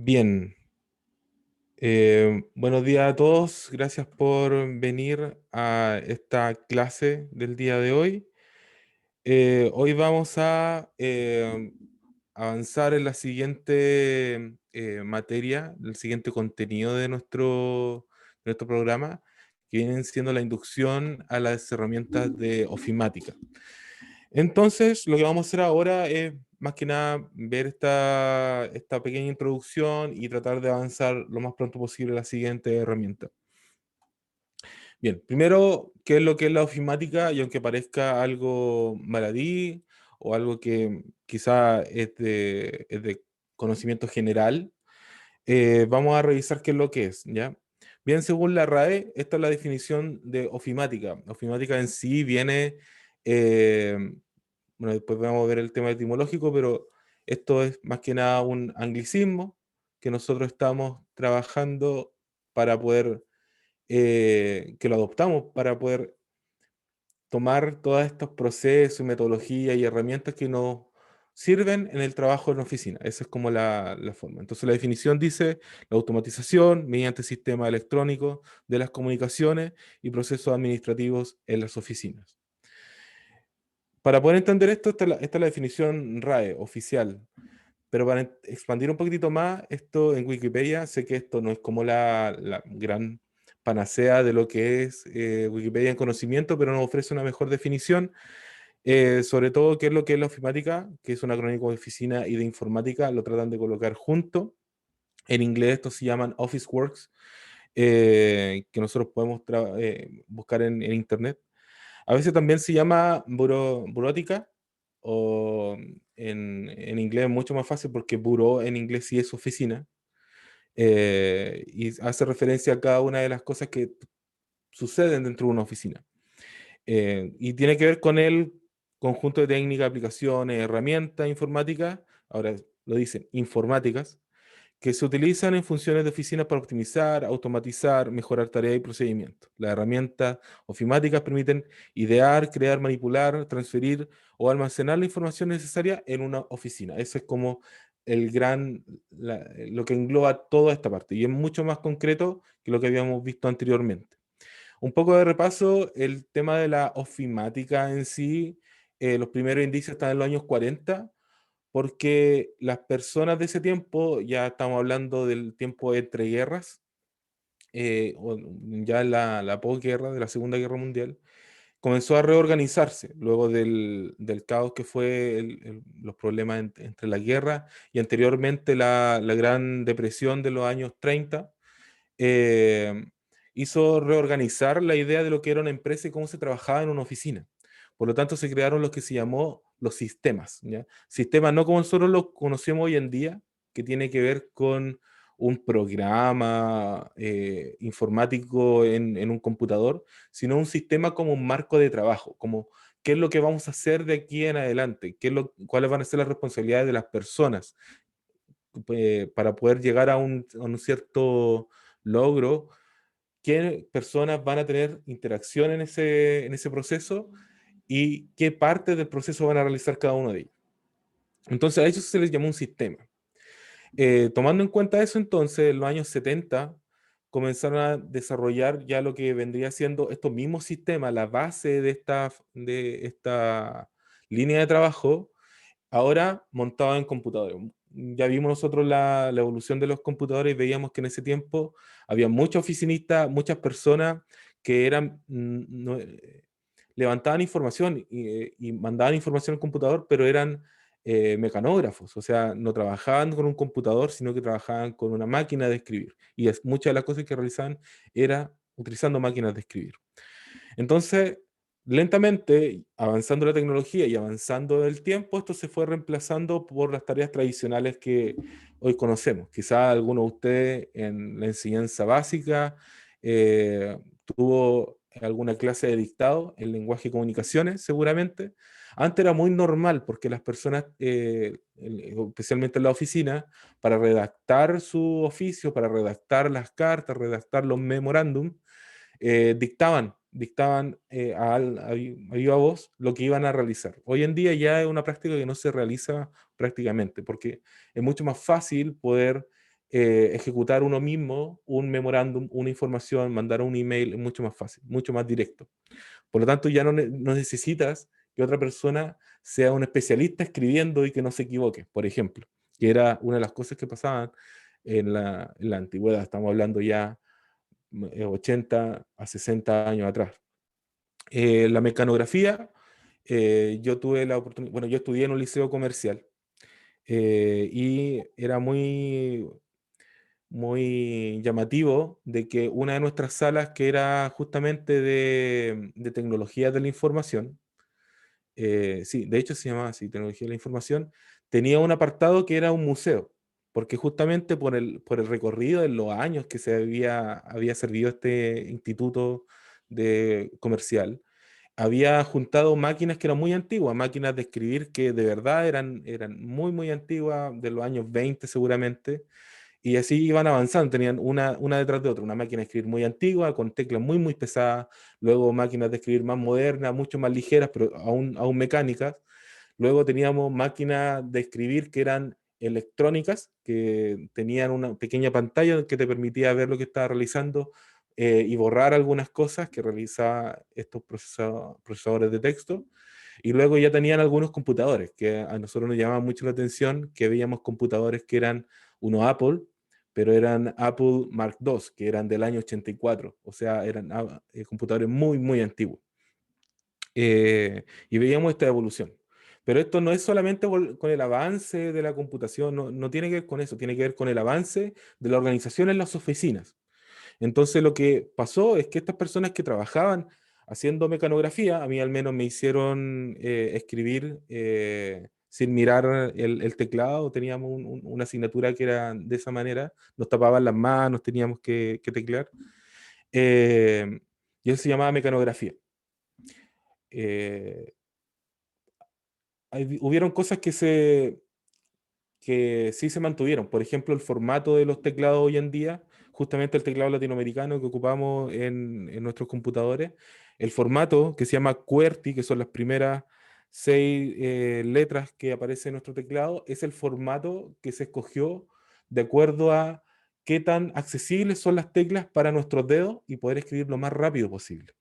Bien, buenos días a todos. Gracias por venir a esta clase del día de hoy. Hoy vamos a avanzar en la siguiente materia, el siguiente contenido de nuestro programa, que vienen siendo la inducción a las herramientas de ofimática. Entonces, lo que vamos a hacer ahora es más que nada ver esta pequeña introducción y tratar de avanzar lo más pronto posible a la siguiente herramienta. Bien, primero, ¿qué es lo que es la ofimática? Y aunque parezca algo maladí o algo que quizá es de conocimiento general, vamos a revisar qué es lo que es, ¿ya? Bien, según la RAE, esta es la definición de ofimática. Ofimática en sí viene, eh, bueno, después vamos a ver el tema etimológico, pero esto es más que nada un anglicismo que nosotros estamos trabajando para poder, que lo adoptamos para poder tomar todos estos procesos, metodologías y herramientas que nos sirven en el trabajo en oficina. Esa es como la forma. Entonces la definición dice la automatización mediante sistemas electrónicos de las comunicaciones y procesos administrativos en las oficinas. Para poder entender esto, esta es la definición RAE oficial. Pero para expandir un poquitito más, esto en Wikipedia, sé que esto no es como la gran panacea de lo que es Wikipedia en conocimiento, pero nos ofrece una mejor definición, sobre todo qué es lo que es la ofimática, que es un acrónimo de oficina y de informática, lo tratan de colocar junto. En inglés esto se llaman Office Works, que nosotros podemos buscar en internet. A veces también se llama burótica, o en inglés es mucho más fácil porque buró en inglés sí es oficina, y hace referencia a cada una de las cosas que suceden dentro de una oficina. Y tiene que ver con el conjunto de técnicas, aplicaciones, herramientas informáticas, ahora lo dicen informáticas, que se utilizan en funciones de oficina para optimizar, automatizar, mejorar tareas y procedimientos. Las herramientas ofimáticas permiten idear, crear, manipular, transferir o almacenar la información necesaria en una oficina. Eso es como lo que engloba toda esta parte y es mucho más concreto que lo que habíamos visto anteriormente. Un poco de repaso, el tema de la ofimática en sí, los primeros indicios están en los años 40 porque las personas de ese tiempo, ya estamos hablando del tiempo entre guerras, o ya la posguerra de la Segunda Guerra Mundial, comenzó a reorganizarse luego del caos que fue los problemas entre la guerra y anteriormente la Gran Depresión de los años 30. eh, Hizo reorganizar la idea de lo que era una empresa y cómo se trabajaba en una oficina. Por lo tanto, se crearon lo que se llamó los sistemas, ¿ya? Sistemas no como nosotros los conocemos hoy en día, que tiene que ver con un programa informático en un computador, sino un sistema como un marco de trabajo, como qué es lo que vamos a hacer de aquí en adelante, cuáles van a ser las responsabilidades de las personas para poder llegar a un cierto logro, qué personas van a tener interacción en ese proceso y qué parte del proceso van a realizar cada uno de ellos. Entonces a eso se les llamó un sistema. Tomando en cuenta eso, entonces, en los años 70 comenzaron a desarrollar ya lo que vendría siendo estos mismos sistemas, la base de esta línea de trabajo, ahora montado en computadores. Ya vimos nosotros la evolución de los computadores y veíamos que en ese tiempo había muchos oficinistas, muchas personas que levantaban información y mandaban información al computador, pero eran mecanógrafos, o sea, no trabajaban con un computador, sino que trabajaban con una máquina de escribir. Y muchas de las cosas que realizaban era utilizando máquinas de escribir. Entonces, lentamente, avanzando la tecnología y avanzando el tiempo, esto se fue reemplazando por las tareas tradicionales que hoy conocemos. Quizá alguno de ustedes en la enseñanza básica tuvo alguna clase de dictado en lenguaje y comunicaciones, seguramente. Antes era muy normal porque las personas, especialmente en la oficina, para redactar su oficio, para redactar las cartas, redactar los memorándum, dictaban a viva voz lo que iban a realizar. Hoy en día ya es una práctica que no se realiza prácticamente, porque es mucho más fácil poder ejecutar uno mismo un memorándum, una información, mandar un email, es mucho más fácil, mucho más directo. Por lo tanto, ya no necesitas que otra persona sea un especialista escribiendo y que no se equivoque, por ejemplo, que era una de las cosas que pasaban en la antigüedad. Estamos hablando ya 80 a 60 años atrás. La mecanografía, yo tuve la oportunidad, bueno, yo estudié en un liceo comercial y era muy llamativo de que una de nuestras salas, que era justamente de tecnología de la información, sí, de hecho se llamaba así, tecnología de la información, tenía un apartado que era un museo, porque justamente por el recorrido de los años que había servido este instituto comercial, había juntado máquinas que eran muy antiguas, máquinas de escribir que de verdad eran muy, muy antiguas, de los años 20 seguramente, y así iban avanzando, tenían una detrás de otra, una máquina de escribir muy antigua, con teclas muy, muy pesadas, luego máquinas de escribir más modernas, mucho más ligeras, pero aún mecánicas. Luego teníamos máquinas de escribir que eran electrónicas, que tenían una pequeña pantalla que te permitía ver lo que estaba realizando y borrar algunas cosas que realizaba estos procesadores de texto. Y luego ya tenían algunos computadores, que a nosotros nos llamaba mucho la atención, que veíamos computadores que eran uno Apple, pero eran Apple Mark II, que eran del año 84, o sea, eran computadores muy, muy antiguos. Y veíamos esta evolución. Pero esto no es solamente con el avance de la computación, no tiene que ver con eso, tiene que ver con el avance de la organización en las oficinas. Entonces lo que pasó es que estas personas que trabajaban haciendo mecanografía, a mí al menos me hicieron escribir sin mirar el teclado, teníamos una asignatura que era de esa manera, nos tapaban las manos, teníamos que teclear, eh, y eso se llamaba mecanografía. Eh, hubieron cosas que sí se mantuvieron. Por ejemplo, el formato de los teclados hoy en día, justamente el teclado latinoamericano que ocupamos en nuestros computadores, el formato que se llama QWERTY, que son las primeras 6 letras que aparecen en nuestro teclado, es el formato que se escogió de acuerdo a qué tan accesibles son las teclas para nuestros dedos y poder escribir lo más rápido posible.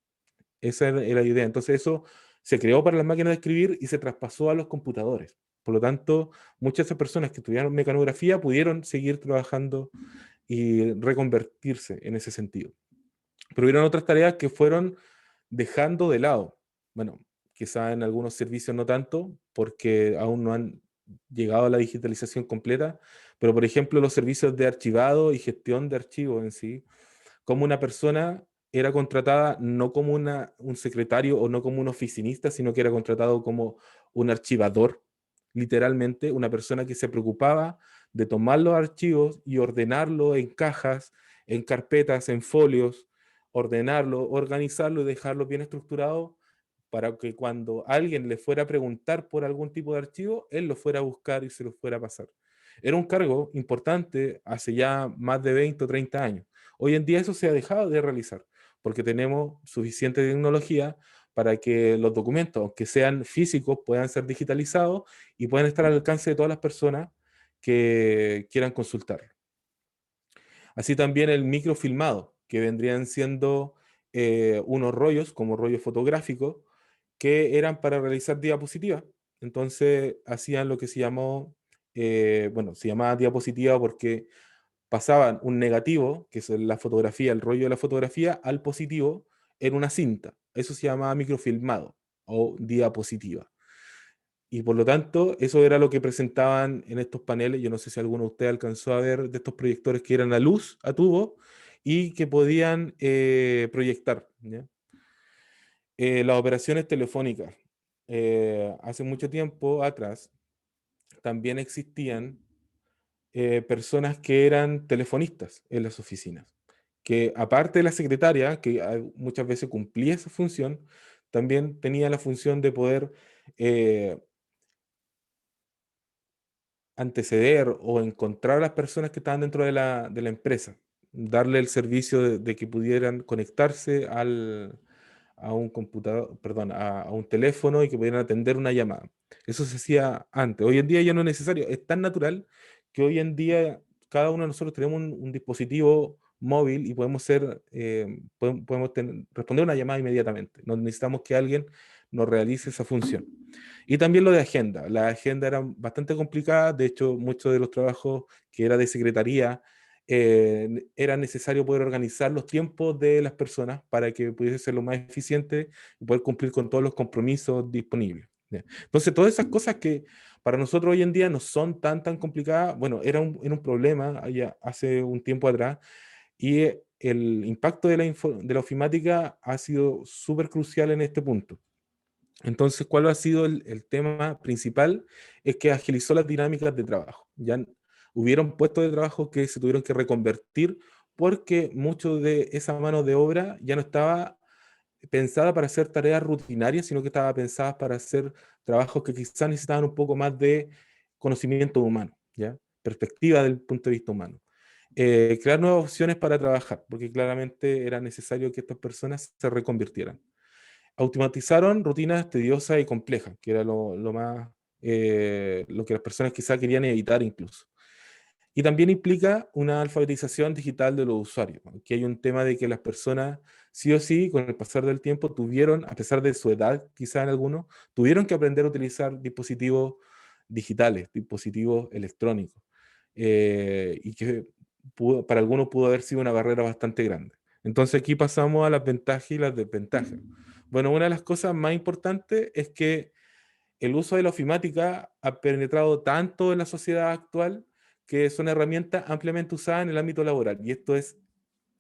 Esa era la idea. Entonces eso se creó para las máquinas de escribir y se traspasó a los computadores. Por lo tanto, muchas de esas personas que estudiaron mecanografía pudieron seguir trabajando y reconvertirse en ese sentido. Pero hubieron otras tareas que fueron dejando de lado. Bueno, quizá en algunos servicios no tanto, porque aún no han llegado a la digitalización completa, pero por ejemplo los servicios de archivado y gestión de archivos en sí, como una persona era contratada no como un secretario o no como un oficinista, sino que era contratado como un archivador, literalmente, una persona que se preocupaba de tomar los archivos y ordenarlo en cajas, en carpetas, en folios, ordenarlo, organizarlo y dejarlo bien estructurado para que cuando alguien le fuera a preguntar por algún tipo de archivo, él lo fuera a buscar y se lo fuera a pasar. Era un cargo importante hace ya más de 20 o 30 años. Hoy en día eso se ha dejado de realizar porque tenemos suficiente tecnología para que los documentos, aunque sean físicos, puedan ser digitalizados y puedan estar al alcance de todas las personas que quieran consultar. Así también el microfilmado, que vendrían siendo unos rollos, como rollos fotográficos, que eran para realizar diapositivas. Entonces hacían lo que se llamó, bueno, se llamaba diapositiva porque pasaban un negativo, que es la fotografía, el rollo de la fotografía, al positivo en una cinta. Eso se llamaba microfilmado o diapositiva. Y por lo tanto, eso era lo que presentaban en estos paneles. Yo no sé si alguno de ustedes alcanzó a ver de estos proyectores que eran a luz, a tubo, y que podían proyectar, ¿ya? Las operaciones telefónicas. Hace mucho tiempo atrás también existían personas que eran telefonistas en las oficinas, que aparte de la secretaria, que muchas veces cumplía esa función, también tenía la función de poder eh, anteceder o encontrar a las personas que estaban dentro de la empresa, darle el servicio de que pudieran conectarse a un computador, perdón, a un teléfono y que pudieran atender una llamada. Eso se hacía antes. Hoy en día ya no es necesario. Es tan natural que hoy en día cada uno de nosotros tenemos un dispositivo móvil y podemos responder una llamada inmediatamente. No necesitamos que alguien nos realice esa función. Y también lo de agenda. La agenda era bastante complicada, de hecho, muchos de los trabajos que era de secretaría, era necesario poder organizar los tiempos de las personas para que pudiese ser lo más eficiente y poder cumplir con todos los compromisos disponibles. ¿Ya? Entonces, todas esas cosas que para nosotros hoy en día no son tan complicadas, bueno, era un problema ya hace un tiempo atrás, y el impacto de de la ofimática ha sido súper crucial en este punto. Entonces, ¿cuál ha sido el tema principal? Es que agilizó las dinámicas de trabajo. Ya hubieron puestos de trabajo que se tuvieron que reconvertir porque mucho de esa mano de obra ya no estaba pensada para hacer tareas rutinarias, sino que estaba pensada para hacer trabajos que quizás necesitaban un poco más de conocimiento humano, ¿ya? Perspectiva del punto de vista humano. Crear nuevas opciones para trabajar, porque claramente era necesario que estas personas se reconvirtieran. Automatizaron rutinas tediosas y complejas, que era lo más, lo que las personas quizás querían evitar incluso. Y también implica una alfabetización digital de los usuarios. Aquí hay un tema de que las personas, sí o sí, con el pasar del tiempo, tuvieron, a pesar de su edad, quizá en algunos, tuvieron que aprender a utilizar dispositivos digitales, dispositivos electrónicos, y que para algunos pudo haber sido una barrera bastante grande. Entonces aquí pasamos a las ventajas y las desventajas. Bueno, una de las cosas más importantes es que el uso de la ofimática ha penetrado tanto en la sociedad actual que son herramientas ampliamente usadas en el ámbito laboral. Y esto es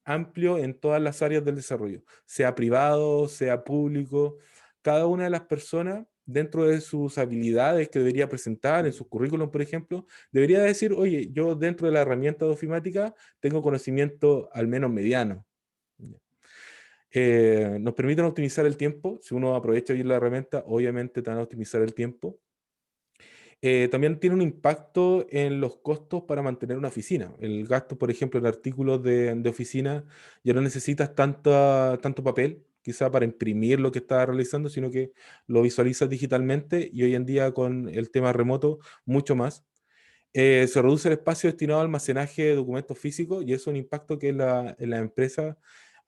amplio en todas las áreas del desarrollo, sea privado, sea público. Cada una de las personas, dentro de sus habilidades que debería presentar en sus currículum, por ejemplo, debería decir, oye, yo dentro de la herramienta de ofimática tengo conocimiento al menos mediano. Nos permiten optimizar el tiempo. Si uno aprovecha bien la herramienta, obviamente te van a optimizar el tiempo. También tiene un impacto en los costos para mantener una oficina. El gasto, por ejemplo, en artículos de oficina, ya no necesitas tanto papel, quizá para imprimir lo que estás realizando, sino que lo visualizas digitalmente y hoy en día con el tema remoto, mucho más. Se reduce el espacio destinado al almacenaje de documentos físicos y eso es un impacto que en la empresa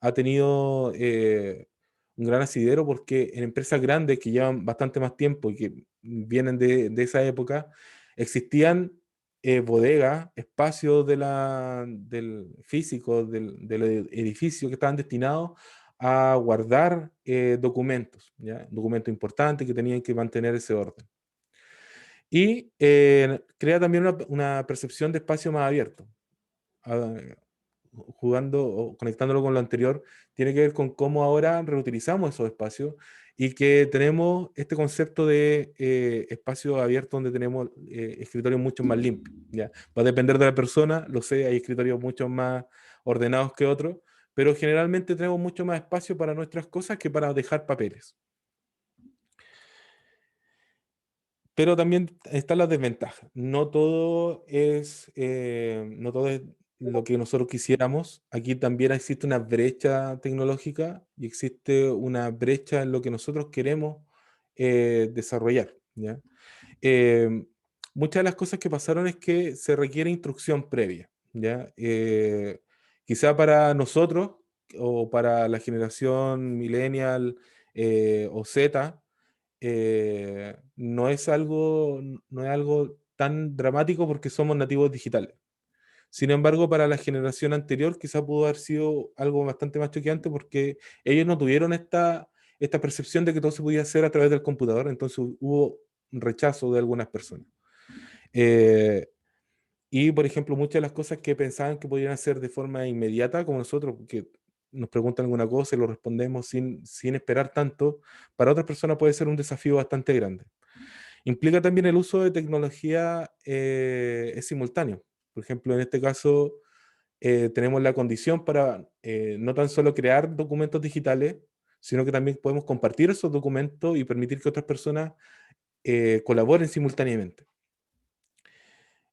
ha tenido un gran asidero porque en empresas grandes que llevan bastante más tiempo y que vienen de esa época, existían bodegas, espacios del físico, del edificio que estaban destinados a guardar documentos, ¿ya? Documentos importantes que tenían que mantener ese orden. Y crea también una percepción de espacio más abierto. Ah, jugando o conectándolo con lo anterior, tiene que ver con cómo ahora reutilizamos esos espacios y que tenemos este concepto de espacio abierto donde tenemos escritorios mucho más limpios. ¿Ya? Va a depender de la persona, lo sé, hay escritorios mucho más ordenados que otros, pero generalmente tenemos mucho más espacio para nuestras cosas que para dejar papeles. Pero también están las desventajas. No todo es lo que nosotros quisiéramos. Aquí también existe una brecha tecnológica y existe una brecha en lo que nosotros queremos desarrollar, ¿ya? Eh, Muchas de las cosas que pasaron es que se requiere instrucción previa, ¿ya? Quizá para nosotros o para la generación millennial o Z, no es algo tan dramático porque somos nativos digitales. Sin embargo, para la generación anterior quizá pudo haber sido algo bastante más choqueante porque ellos no tuvieron esta percepción de que todo se podía hacer a través del computador, entonces hubo un rechazo de algunas personas. Eh, y, por ejemplo, muchas de las cosas que pensaban que podían hacer de forma inmediata, como nosotros, que nos preguntan alguna cosa y lo respondemos sin esperar tanto, para otras personas puede ser un desafío bastante grande. Implica también el uso de tecnología es simultáneo. Por ejemplo, en este caso, tenemos la condición para no tan solo crear documentos digitales, sino que también podemos compartir esos documentos y permitir que otras personas colaboren simultáneamente.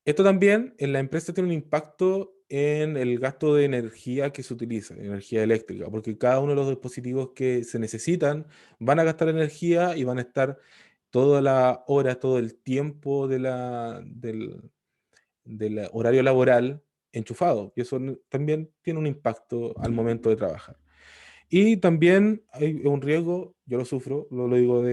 Esto también en la empresa tiene un impacto en el gasto de energía que se utiliza, energía eléctrica, porque cada uno de los dispositivos que se necesitan van a gastar energía y van a estar toda la hora, todo el tiempo del horario laboral enchufado, y eso también tiene un impacto al momento de trabajar. Y también hay un riesgo, yo lo sufro, lo digo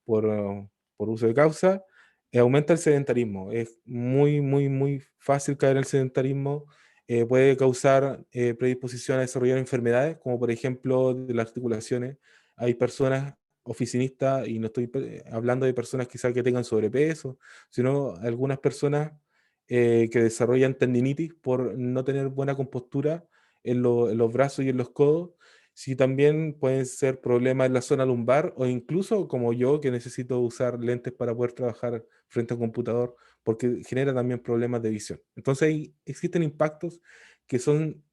por uso de causa, aumenta el sedentarismo. Es muy, muy, muy fácil caer en el sedentarismo. Puede causar predisposición a desarrollar enfermedades, como por ejemplo de las articulaciones. Hay personas oficinistas, y no estoy hablando de personas quizás que tengan sobrepeso, sino algunas personas que desarrollan tendinitis por no tener buena compostura en los brazos y en los codos. Sí, también pueden ser problemas en la zona lumbar, o incluso como yo, que necesito usar lentes para poder trabajar frente a un computador, porque genera también problemas de visión. Entonces existen impactos que son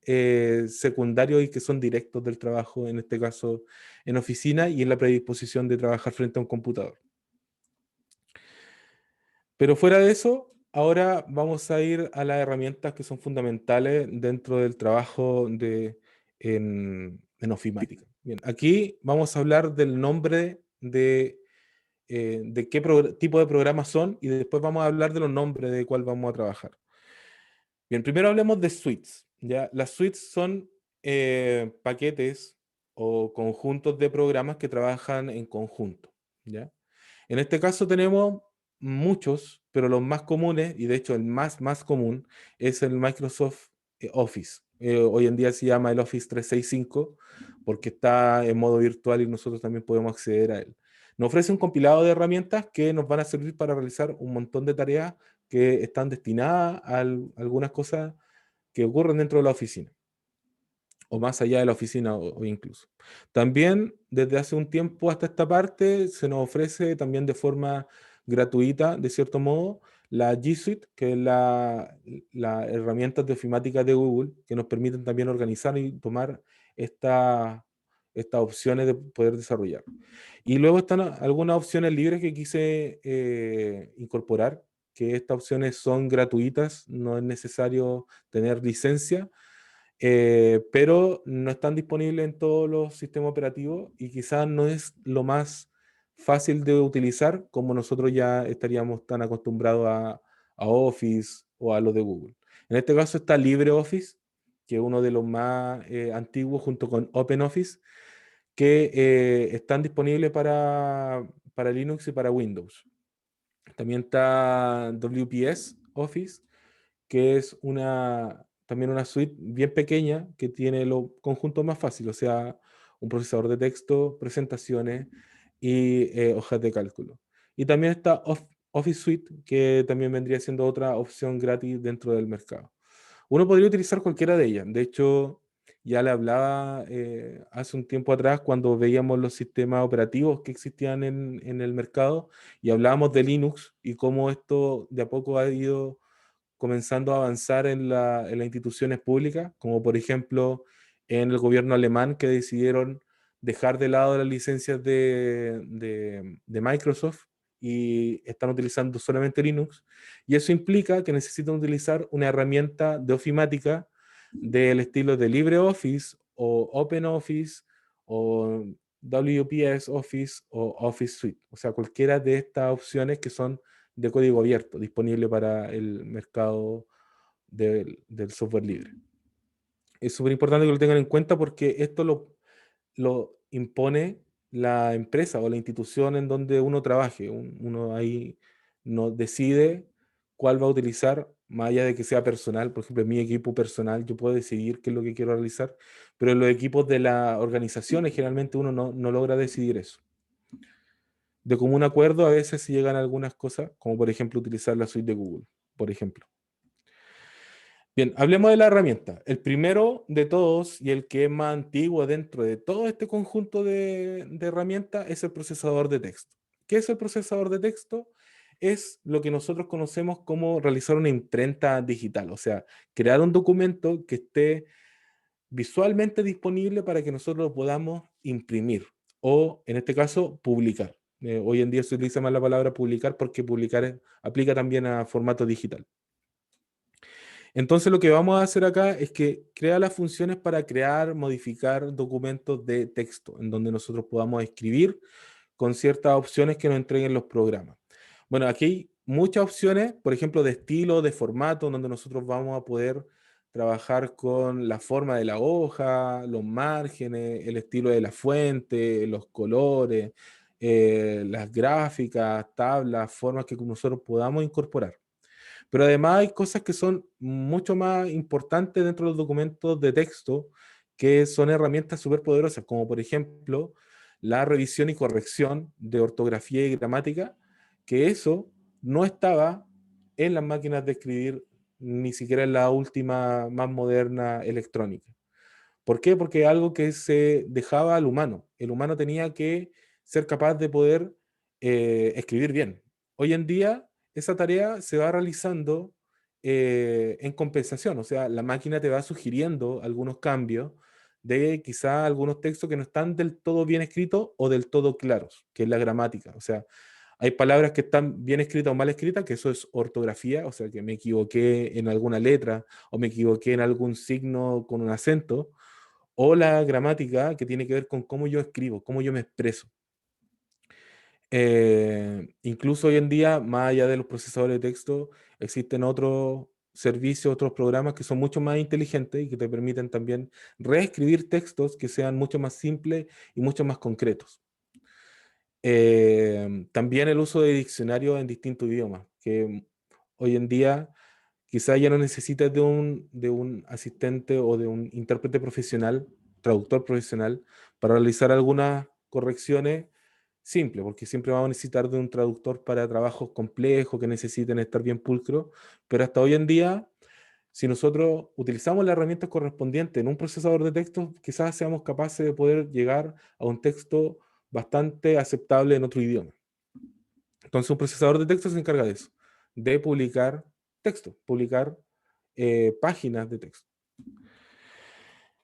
secundarios y que son directos del trabajo, en este caso en oficina y en la predisposición de trabajar frente a un computador. Pero fuera de eso, ahora vamos a ir a las herramientas que son fundamentales dentro del trabajo en ofimática. Bien, aquí vamos a hablar del nombre de qué tipo de programas son, y después vamos a hablar de los nombres de cuál vamos a trabajar. Bien, primero hablemos de suites. ¿Ya? Las suites son paquetes o conjuntos de programas que trabajan en conjunto. ¿Ya? En este caso tenemos muchos, pero los más comunes, y de hecho el más común, es el Microsoft Office. Hoy en día se llama el Office 365 porque está en modo virtual y nosotros también podemos acceder a él. Nos ofrece un compilado de herramientas que nos van a servir para realizar un montón de tareas que están destinadas a algunas cosas que ocurren dentro de la oficina, o más allá de la oficina, o incluso. También, desde hace un tiempo hasta esta parte, se nos ofrece también de forma gratuita, de cierto modo, la G Suite, que es la herramienta de ofimática de Google, que nos permiten también organizar y tomar estas opciones de poder desarrollar. Y luego están algunas opciones libres que quise incorporar, que estas opciones son gratuitas, no es necesario tener licencia, pero no están disponibles en todos los sistemas operativos y quizás no es lo más fácil de utilizar como nosotros ya estaríamos tan acostumbrados a Office o a lo de Google. En este caso está LibreOffice, que es uno de los más antiguos, junto con OpenOffice, que están disponibles para Linux y para Windows. También está WPS Office, que es también una suite bien pequeña que tiene los conjuntos más fáciles, o sea, un procesador de texto, presentaciones y hojas de cálculo. Y también está Office Suite, que también vendría siendo otra opción gratis dentro del mercado. Uno podría utilizar cualquiera de ellas. De hecho, ya le hablaba hace un tiempo atrás cuando veíamos los sistemas operativos que existían en el mercado, y hablábamos de Linux y cómo esto de a poco ha ido comenzando a avanzar en las instituciones públicas, como por ejemplo en el gobierno alemán, que decidieron dejar de lado las licencias de Microsoft y están utilizando solamente Linux. Y eso implica que necesitan utilizar una herramienta de ofimática del estilo de LibreOffice o OpenOffice o WPS Office o Office Suite. O sea, cualquiera de estas opciones que son de código abierto, disponible para el mercado del software libre. Es súper importante que lo tengan en cuenta porque esto lo impone la empresa o la institución en donde uno trabaje. Uno ahí no decide cuál va a utilizar, más allá de que sea personal. Por ejemplo, en mi equipo personal yo puedo decidir qué es lo que quiero realizar, pero en los equipos de las organizaciones generalmente uno no logra decidir eso. De común acuerdo, a veces se llegan a algunas cosas, como por ejemplo utilizar la suite de Google, por ejemplo. Bien, hablemos de la herramienta. El primero de todos y el que es más antiguo dentro de todo este conjunto de herramientas es el procesador de texto. ¿Qué es el procesador de texto? Es lo que nosotros conocemos como realizar una imprenta digital, o sea, crear un documento que esté visualmente disponible para que nosotros lo podamos imprimir o, en este caso, publicar. Hoy en día se utiliza más la palabra publicar porque publicar aplica también a formato digital. Entonces lo que vamos a hacer acá es que crea las funciones para crear, modificar documentos de texto, en donde nosotros podamos escribir con ciertas opciones que nos entreguen los programas. Bueno, aquí hay muchas opciones, por ejemplo, de estilo, de formato, donde nosotros vamos a poder trabajar con la forma de la hoja, los márgenes, el estilo de la fuente, los colores, las gráficas, tablas, formas que nosotros podamos incorporar. Pero además hay cosas que son mucho más importantes dentro de los documentos de texto, que son herramientas súper poderosas, como por ejemplo la revisión y corrección de ortografía y gramática, que eso no estaba en las máquinas de escribir, ni siquiera en la última más moderna electrónica. ¿Por qué? Porque es algo que se dejaba al humano. El humano tenía que ser capaz de poder escribir bien. Hoy en día, esa tarea se va realizando en compensación, o sea, la máquina te va sugiriendo algunos cambios de quizá algunos textos que no están del todo bien escritos o del todo claros, que es la gramática. O sea, hay palabras que están bien escritas o mal escritas, que eso es ortografía, o sea, que me equivoqué en alguna letra o me equivoqué en algún signo con un acento, o la gramática que tiene que ver con cómo yo escribo, cómo yo me expreso. Incluso hoy en día, más allá de los procesadores de texto, existen otros servicios, otros programas que son mucho más inteligentes y que te permiten también reescribir textos que sean mucho más simples y mucho más concretos. También el uso de diccionarios en distintos idiomas, que hoy en día quizá ya no necesitas de un asistente o de un intérprete profesional, traductor profesional, para realizar algunas correcciones simples, porque siempre vamos a necesitar de un traductor para trabajos complejos que necesiten estar bien pulcros, pero hasta hoy en día, si nosotros utilizamos las herramientas correspondientes en un procesador de textos, quizás seamos capaces de poder llegar a un texto bastante aceptable en otro idioma. Entonces, un procesador de texto se encarga de eso, de publicar texto, publicar páginas de texto.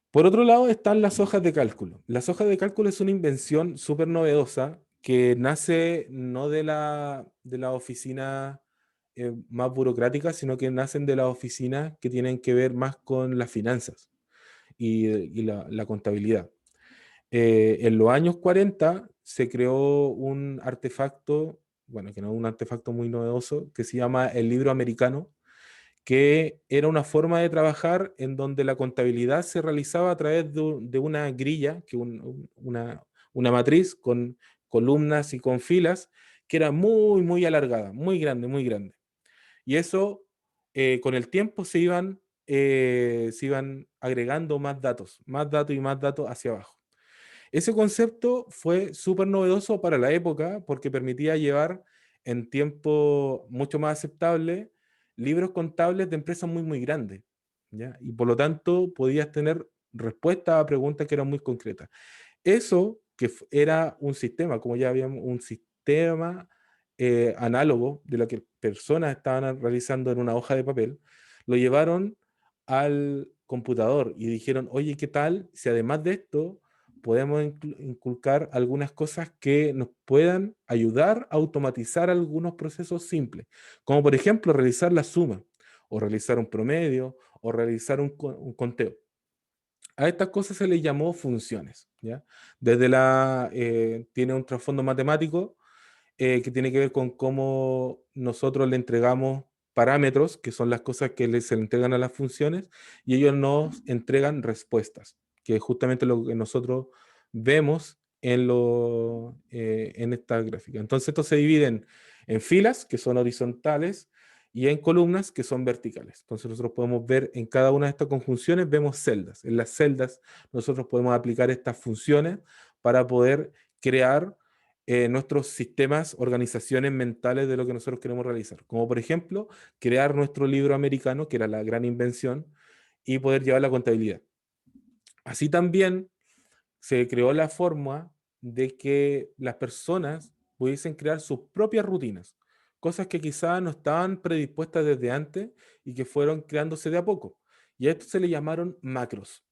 Por otro lado están las hojas de cálculo. Las hojas de cálculo es una invención súper novedosa que nace no de la oficina más burocrática, sino que nacen de las oficinas que tienen que ver más con las finanzas y la contabilidad. En los años 40 se creó un artefacto, bueno, que no es un artefacto muy novedoso, que se llama el libro americano, que era una forma de trabajar en donde la contabilidad se realizaba a través de una grilla, una matriz con columnas y con filas, que era muy, muy alargada, muy grande, muy grande. Y eso, con el tiempo, se iban agregando más datos y más datos hacia abajo. Ese concepto fue súper novedoso para la época porque permitía llevar en tiempo mucho más aceptable libros contables de empresas muy, muy grandes, ¿ya? Y por lo tanto podías tener respuestas a preguntas que eran muy concretas. Eso era un sistema, como ya habíamos, un sistema análogo de lo que personas estaban realizando en una hoja de papel, lo llevaron al computador y dijeron, oye, ¿qué tal si además de esto podemos inculcar algunas cosas que nos puedan ayudar a automatizar algunos procesos simples, como por ejemplo realizar la suma, o realizar un promedio, o realizar un conteo? A estas cosas se les llamó funciones, ¿ya? Tiene un trasfondo matemático que tiene que ver con cómo nosotros le entregamos parámetros, que son las cosas que se le entregan a las funciones, y ellos nos entregan respuestas, que es justamente lo que nosotros vemos en esta gráfica. Entonces, estos se dividen en filas, que son horizontales, y en columnas, que son verticales. Entonces, nosotros podemos ver en cada una de estas conjunciones, vemos celdas. En las celdas, nosotros podemos aplicar estas funciones para poder crear nuestros sistemas, organizaciones mentales de lo que nosotros queremos realizar. Como por ejemplo, crear nuestro libro americano, que era la gran invención, y poder llevar la contabilidad. Así también se creó la forma de que las personas pudiesen crear sus propias rutinas, cosas que quizás no estaban predispuestas desde antes y que fueron creándose de a poco. Y a esto se le llamaron macros.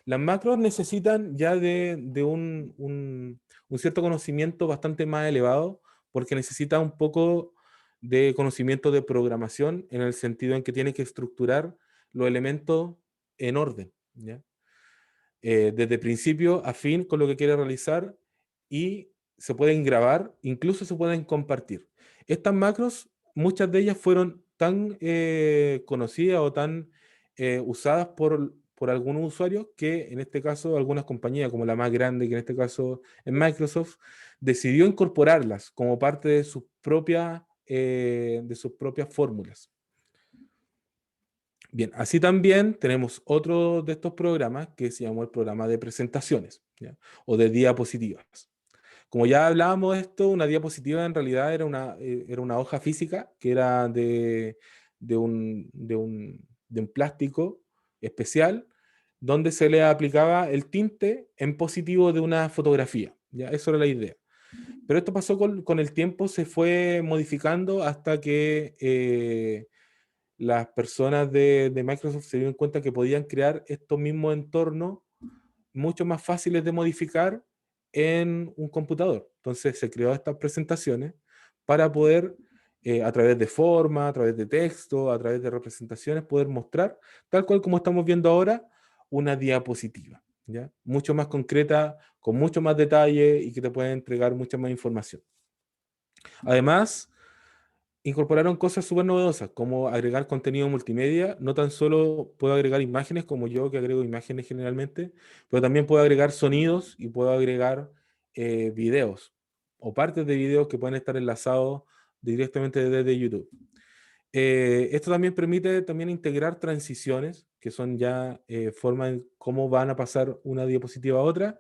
Las macros necesitan ya de un cierto conocimiento bastante más elevado porque necesita un poco de conocimiento de programación en el sentido en que tiene que estructurar los elementos en orden, ¿ya? Desde principio a fin con lo que quiere realizar y se pueden grabar, incluso se pueden compartir. Estas macros muchas de ellas fueron tan conocidas o tan usadas por algunos usuarios que en este caso algunas compañías, como la más grande, que en este caso es Microsoft, decidió incorporarlas como parte de sus propias fórmulas. Bien, así también tenemos otro de estos programas que se llamó el programa de presentaciones, ¿ya? O de diapositivas. Como ya hablábamos de esto, una diapositiva en realidad era una hoja física que era de un plástico especial donde se le aplicaba el tinte en positivo de una fotografía. ¿Ya? Eso era la idea. Pero esto pasó con el tiempo, se fue modificando hasta que las personas de Microsoft se dieron cuenta que podían crear estos mismos entornos mucho más fáciles de modificar en un computador. Entonces se creó estas presentaciones para poder, a través de forma, a través de texto, a través de representaciones, poder mostrar, tal cual como estamos viendo ahora, una diapositiva, ¿ya? Mucho más concreta, con mucho más detalle y que te puede entregar mucha más información. Además, incorporaron cosas súper novedosas, como agregar contenido multimedia. No tan solo puedo agregar imágenes, como yo que agrego imágenes generalmente, pero también puedo agregar sonidos y puedo agregar videos o partes de videos que pueden estar enlazados directamente desde YouTube. Esto también permite también integrar transiciones, que son ya formas en cómo van a pasar una diapositiva a otra,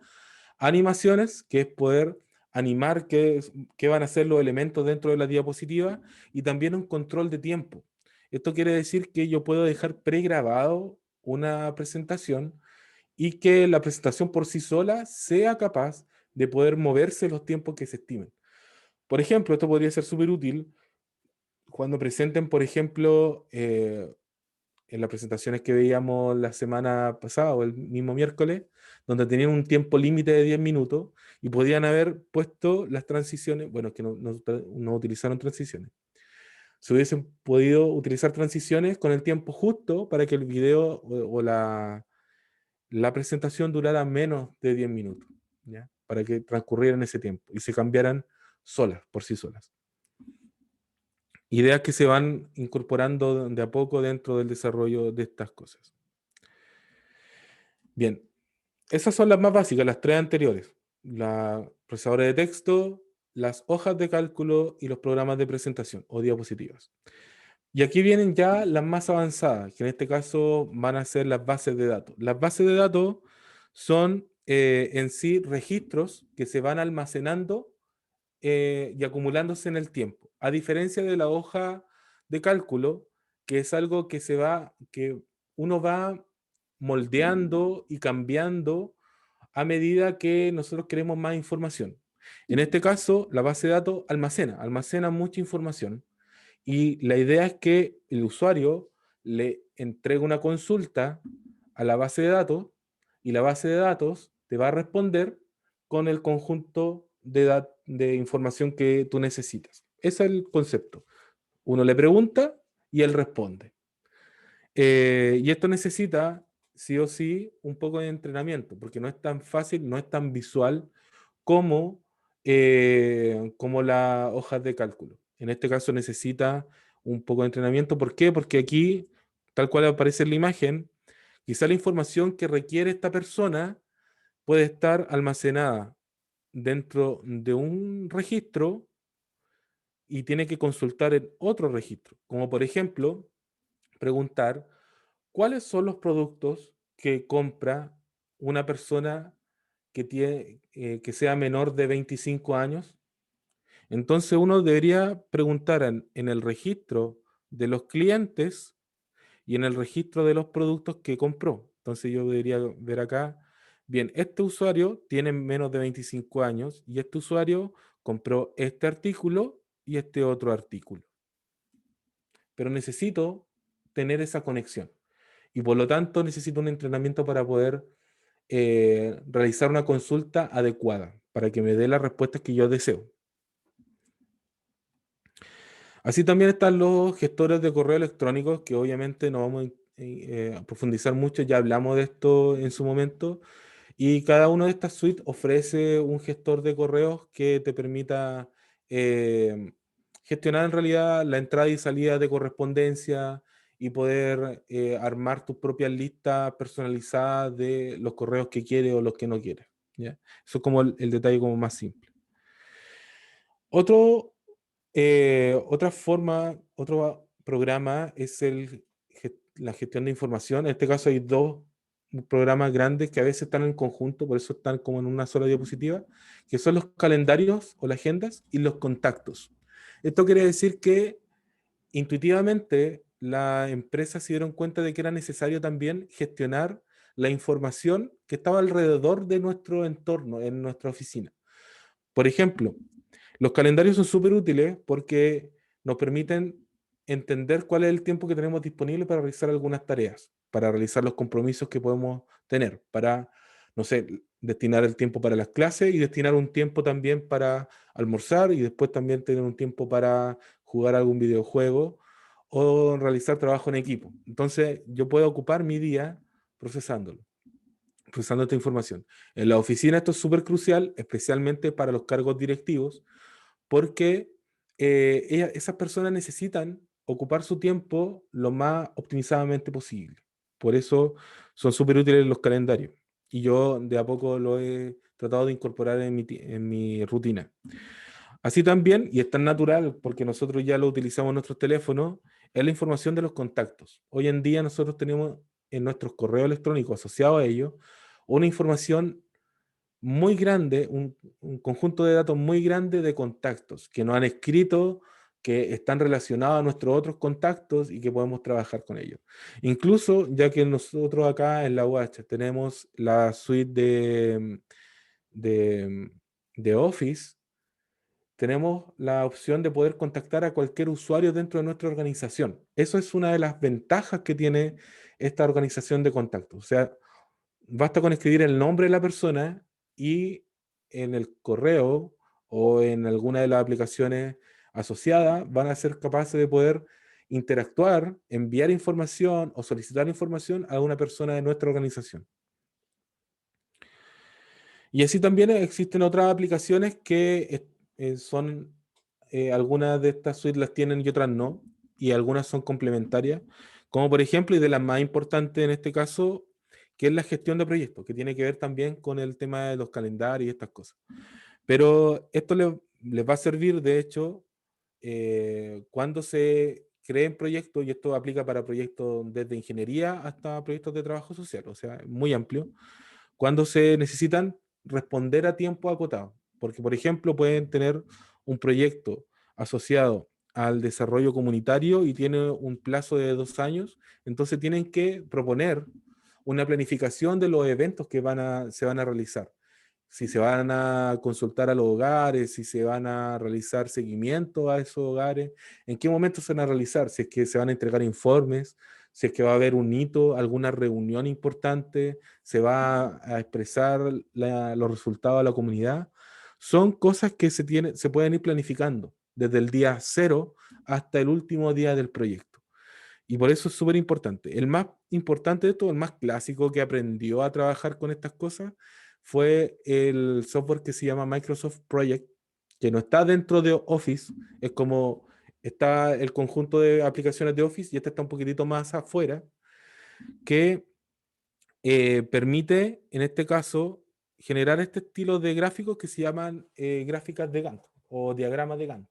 animaciones, que es poder animar qué van a ser los elementos dentro de la diapositiva, y también un control de tiempo. Esto quiere decir que yo puedo dejar pregrabado una presentación y que la presentación por sí sola sea capaz de poder moverse los tiempos que se estimen. Por ejemplo, esto podría ser súper útil cuando presenten, por ejemplo, en las presentaciones que veíamos la semana pasada o el mismo miércoles, donde tenían un tiempo límite de 10 minutos y podían haber puesto las transiciones, bueno, que no utilizaron transiciones. Se hubiesen podido utilizar transiciones con el tiempo justo para que el video o la presentación durara menos de 10 minutos, ¿ya? Para que transcurrieran ese tiempo y se cambiaran solas, por sí solas. Ideas que se van incorporando de a poco dentro del desarrollo de estas cosas. Bien, esas son las más básicas, las tres anteriores. La procesadora de texto, las hojas de cálculo y los programas de presentación o diapositivas. Y aquí vienen ya las más avanzadas, que en este caso van a ser las bases de datos. Las bases de datos son en sí registros que se van almacenando y acumulándose en el tiempo. A diferencia de la hoja de cálculo, que es algo que uno va moldeando y cambiando a medida que nosotros queremos más información. En este caso, la base de datos almacena mucha información y la idea es que el usuario le entregue una consulta a la base de datos y la base de datos te va a responder con el conjunto de información que tú necesitas. Ese es el concepto. Uno le pregunta y él responde. Y esto necesita, sí o sí, un poco de entrenamiento, porque no es tan fácil, no es tan visual como las hojas de cálculo. En este caso necesita un poco de entrenamiento. ¿Por qué? Porque aquí, tal cual aparece en la imagen, quizá la información que requiere esta persona puede estar almacenada dentro de un registro y tiene que consultar en otro registro, como por ejemplo preguntar cuáles son los productos que compra una persona que sea menor de 25 años. Entonces uno debería preguntar en el registro de los clientes y en el registro de los productos que compró. Entonces yo debería ver acá, bien, este usuario tiene menos de 25 años y este usuario compró este artículo y este otro artículo. Pero necesito tener esa conexión y por lo tanto necesito un entrenamiento para poder realizar una consulta adecuada, para que me dé las respuestas que yo deseo. Así también están los gestores de correo electrónico, que obviamente no vamos a profundizar mucho, ya hablamos de esto en su momento, y cada una de estas suites ofrece un gestor de correos que te permita eh, gestionar en realidad la entrada y salida de correspondencia y poder armar tus propias listas personalizadas de los correos que quieres o los que no quieres. ¿Ya? Eso es como el detalle como más simple. Otro, otra forma, otro programa es la gestión de información. En este caso hay dos programas grandes que a veces están en conjunto, por eso están como en una sola diapositiva, que son los calendarios o las agendas y los contactos. Esto quiere decir que intuitivamente las empresas se dieron cuenta de que era necesario también gestionar la información que estaba alrededor de nuestro entorno, en nuestra oficina. Por ejemplo, los calendarios son súper útiles porque nos permiten entender cuál es el tiempo que tenemos disponible para realizar algunas tareas, para realizar los compromisos que podemos tener, para, no sé, destinar el tiempo para las clases y destinar un tiempo también para almorzar y después también tener un tiempo para jugar algún videojuego o realizar trabajo en equipo. Entonces, yo puedo ocupar mi día procesándolo, procesando esta información. En la oficina esto es súper crucial, especialmente para los cargos directivos, porque esas personas necesitan ocupar su tiempo lo más optimizadamente posible. Por eso son súper útiles los calendarios. Y yo de a poco lo he tratado de incorporar en mi rutina. Así también, y es tan natural porque nosotros ya lo utilizamos en nuestros teléfonos, es la información de los contactos. Hoy en día nosotros tenemos en nuestros correos electrónicos asociados a ellos una información muy grande, un conjunto de datos muy grande de contactos que nos han escrito, que están relacionados a nuestros otros contactos y que podemos trabajar con ellos. Incluso, ya que nosotros acá en la UH tenemos la suite de, de Office, tenemos la opción de poder contactar a cualquier usuario dentro de nuestra organización. Eso es una de las ventajas que tiene esta organización de contactos. O sea, basta con escribir el nombre de la persona y en el correo o en alguna de las aplicaciones asociadas van a ser capaces de poder interactuar, enviar información o solicitar información a una persona de nuestra organización. Y así también existen otras aplicaciones que son, algunas de estas suites las tienen y otras no, y algunas son complementarias, como por ejemplo, y de las más importantes en este caso, que es la gestión de proyectos, que tiene que ver también con el tema de los calendarios y estas cosas. Pero esto les va a servir, de hecho, cuando se creen proyectos, y esto aplica para proyectos desde ingeniería hasta proyectos de trabajo social, o sea, muy amplio, cuando se necesitan responder a tiempo acotado. Porque, por ejemplo, pueden tener un proyecto asociado al desarrollo comunitario y tiene un plazo de 2 años, entonces tienen que proponer una planificación de los eventos que se van a realizar. Si se van a consultar a los hogares, si se van a realizar seguimiento a esos hogares, en qué momento se van a realizar, si es que se van a entregar informes, si es que va a haber un hito, alguna reunión importante, se va a expresar los resultados a la comunidad. Son cosas que se pueden ir planificando desde el día cero hasta el último día del proyecto. Y por eso es súper importante. El más importante de todo, el más clásico que aprendió a trabajar con estas cosas, fue el software que se llama Microsoft Project, que no está dentro de Office, es como está el conjunto de aplicaciones de Office y este está un poquitito más afuera, que permite, en este caso, generar este estilo de gráficos que se llaman gráficas de Gantt o diagramas de Gantt.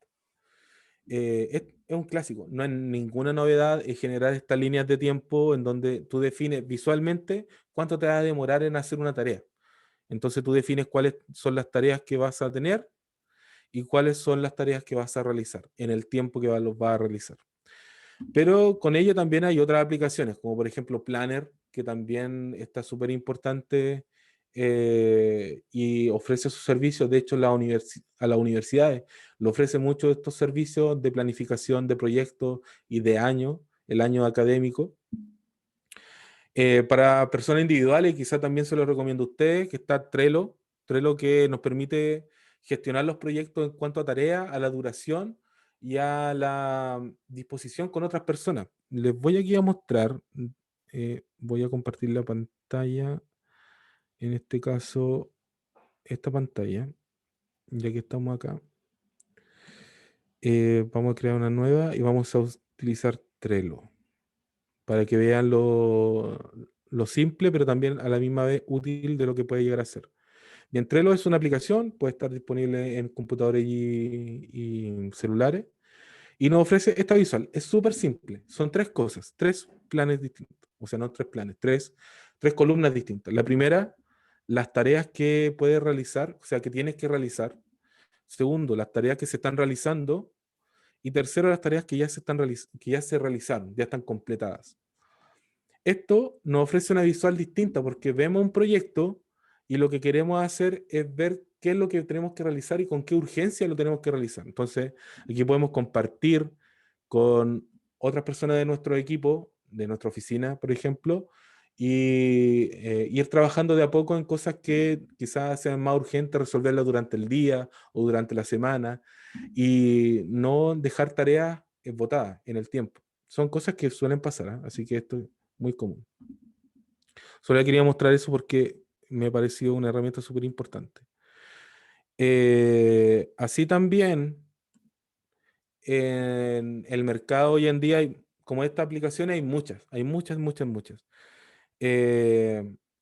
Es un clásico, no es ninguna novedad generar estas líneas de tiempo en donde tú defines visualmente cuánto te va a demorar en hacer una tarea. Entonces tú defines cuáles son las tareas que vas a tener y cuáles son las tareas que vas a realizar en el tiempo que los vas a realizar. Pero con ello también hay otras aplicaciones, como por ejemplo Planner, que también está súper importante y ofrece sus servicios. De hecho, a las universidades le ofrece muchos de estos servicios de planificación de proyectos y de año, el año académico. Para personas individuales, quizá también se lo recomiendo a ustedes, que está Trello, Trello que nos permite gestionar los proyectos en cuanto a tarea, a la duración y a la disposición con otras personas. Les voy aquí a mostrar, voy a compartir la pantalla, en este caso, esta pantalla, ya que estamos acá. Vamos a crear una nueva y vamos a utilizar Trello para que vean lo simple, pero también a la misma vez útil de lo que puede llegar a ser. Bien, Trello es una aplicación, puede estar disponible en computadores y celulares, y nos ofrece esta visual. Es súper simple. Son tres cosas, tres planes distintos. O sea, no tres planes, tres columnas distintas. La primera, las tareas que puedes realizar, o sea, que tienes que realizar. Segundo, las tareas que se están realizando. Y tercero, las tareas que ya que ya se realizaron, ya están completadas. Esto nos ofrece una visual distinta porque vemos un proyecto y lo que queremos hacer es ver qué es lo que tenemos que realizar y con qué urgencia lo tenemos que realizar. Entonces, aquí podemos compartir con otras personas de nuestro equipo, de nuestra oficina, por ejemplo, y ir trabajando de a poco en cosas que quizás sean más urgentes resolverlas durante el día o durante la semana y no dejar tareas botadas en el tiempo. Son cosas que suelen pasar, ¿eh? Así que esto es muy común. Solo quería mostrar eso porque me pareció una herramienta súper importante. Así también, en el mercado hoy en día, como estas aplicaciones, hay muchas, muchas, muchas.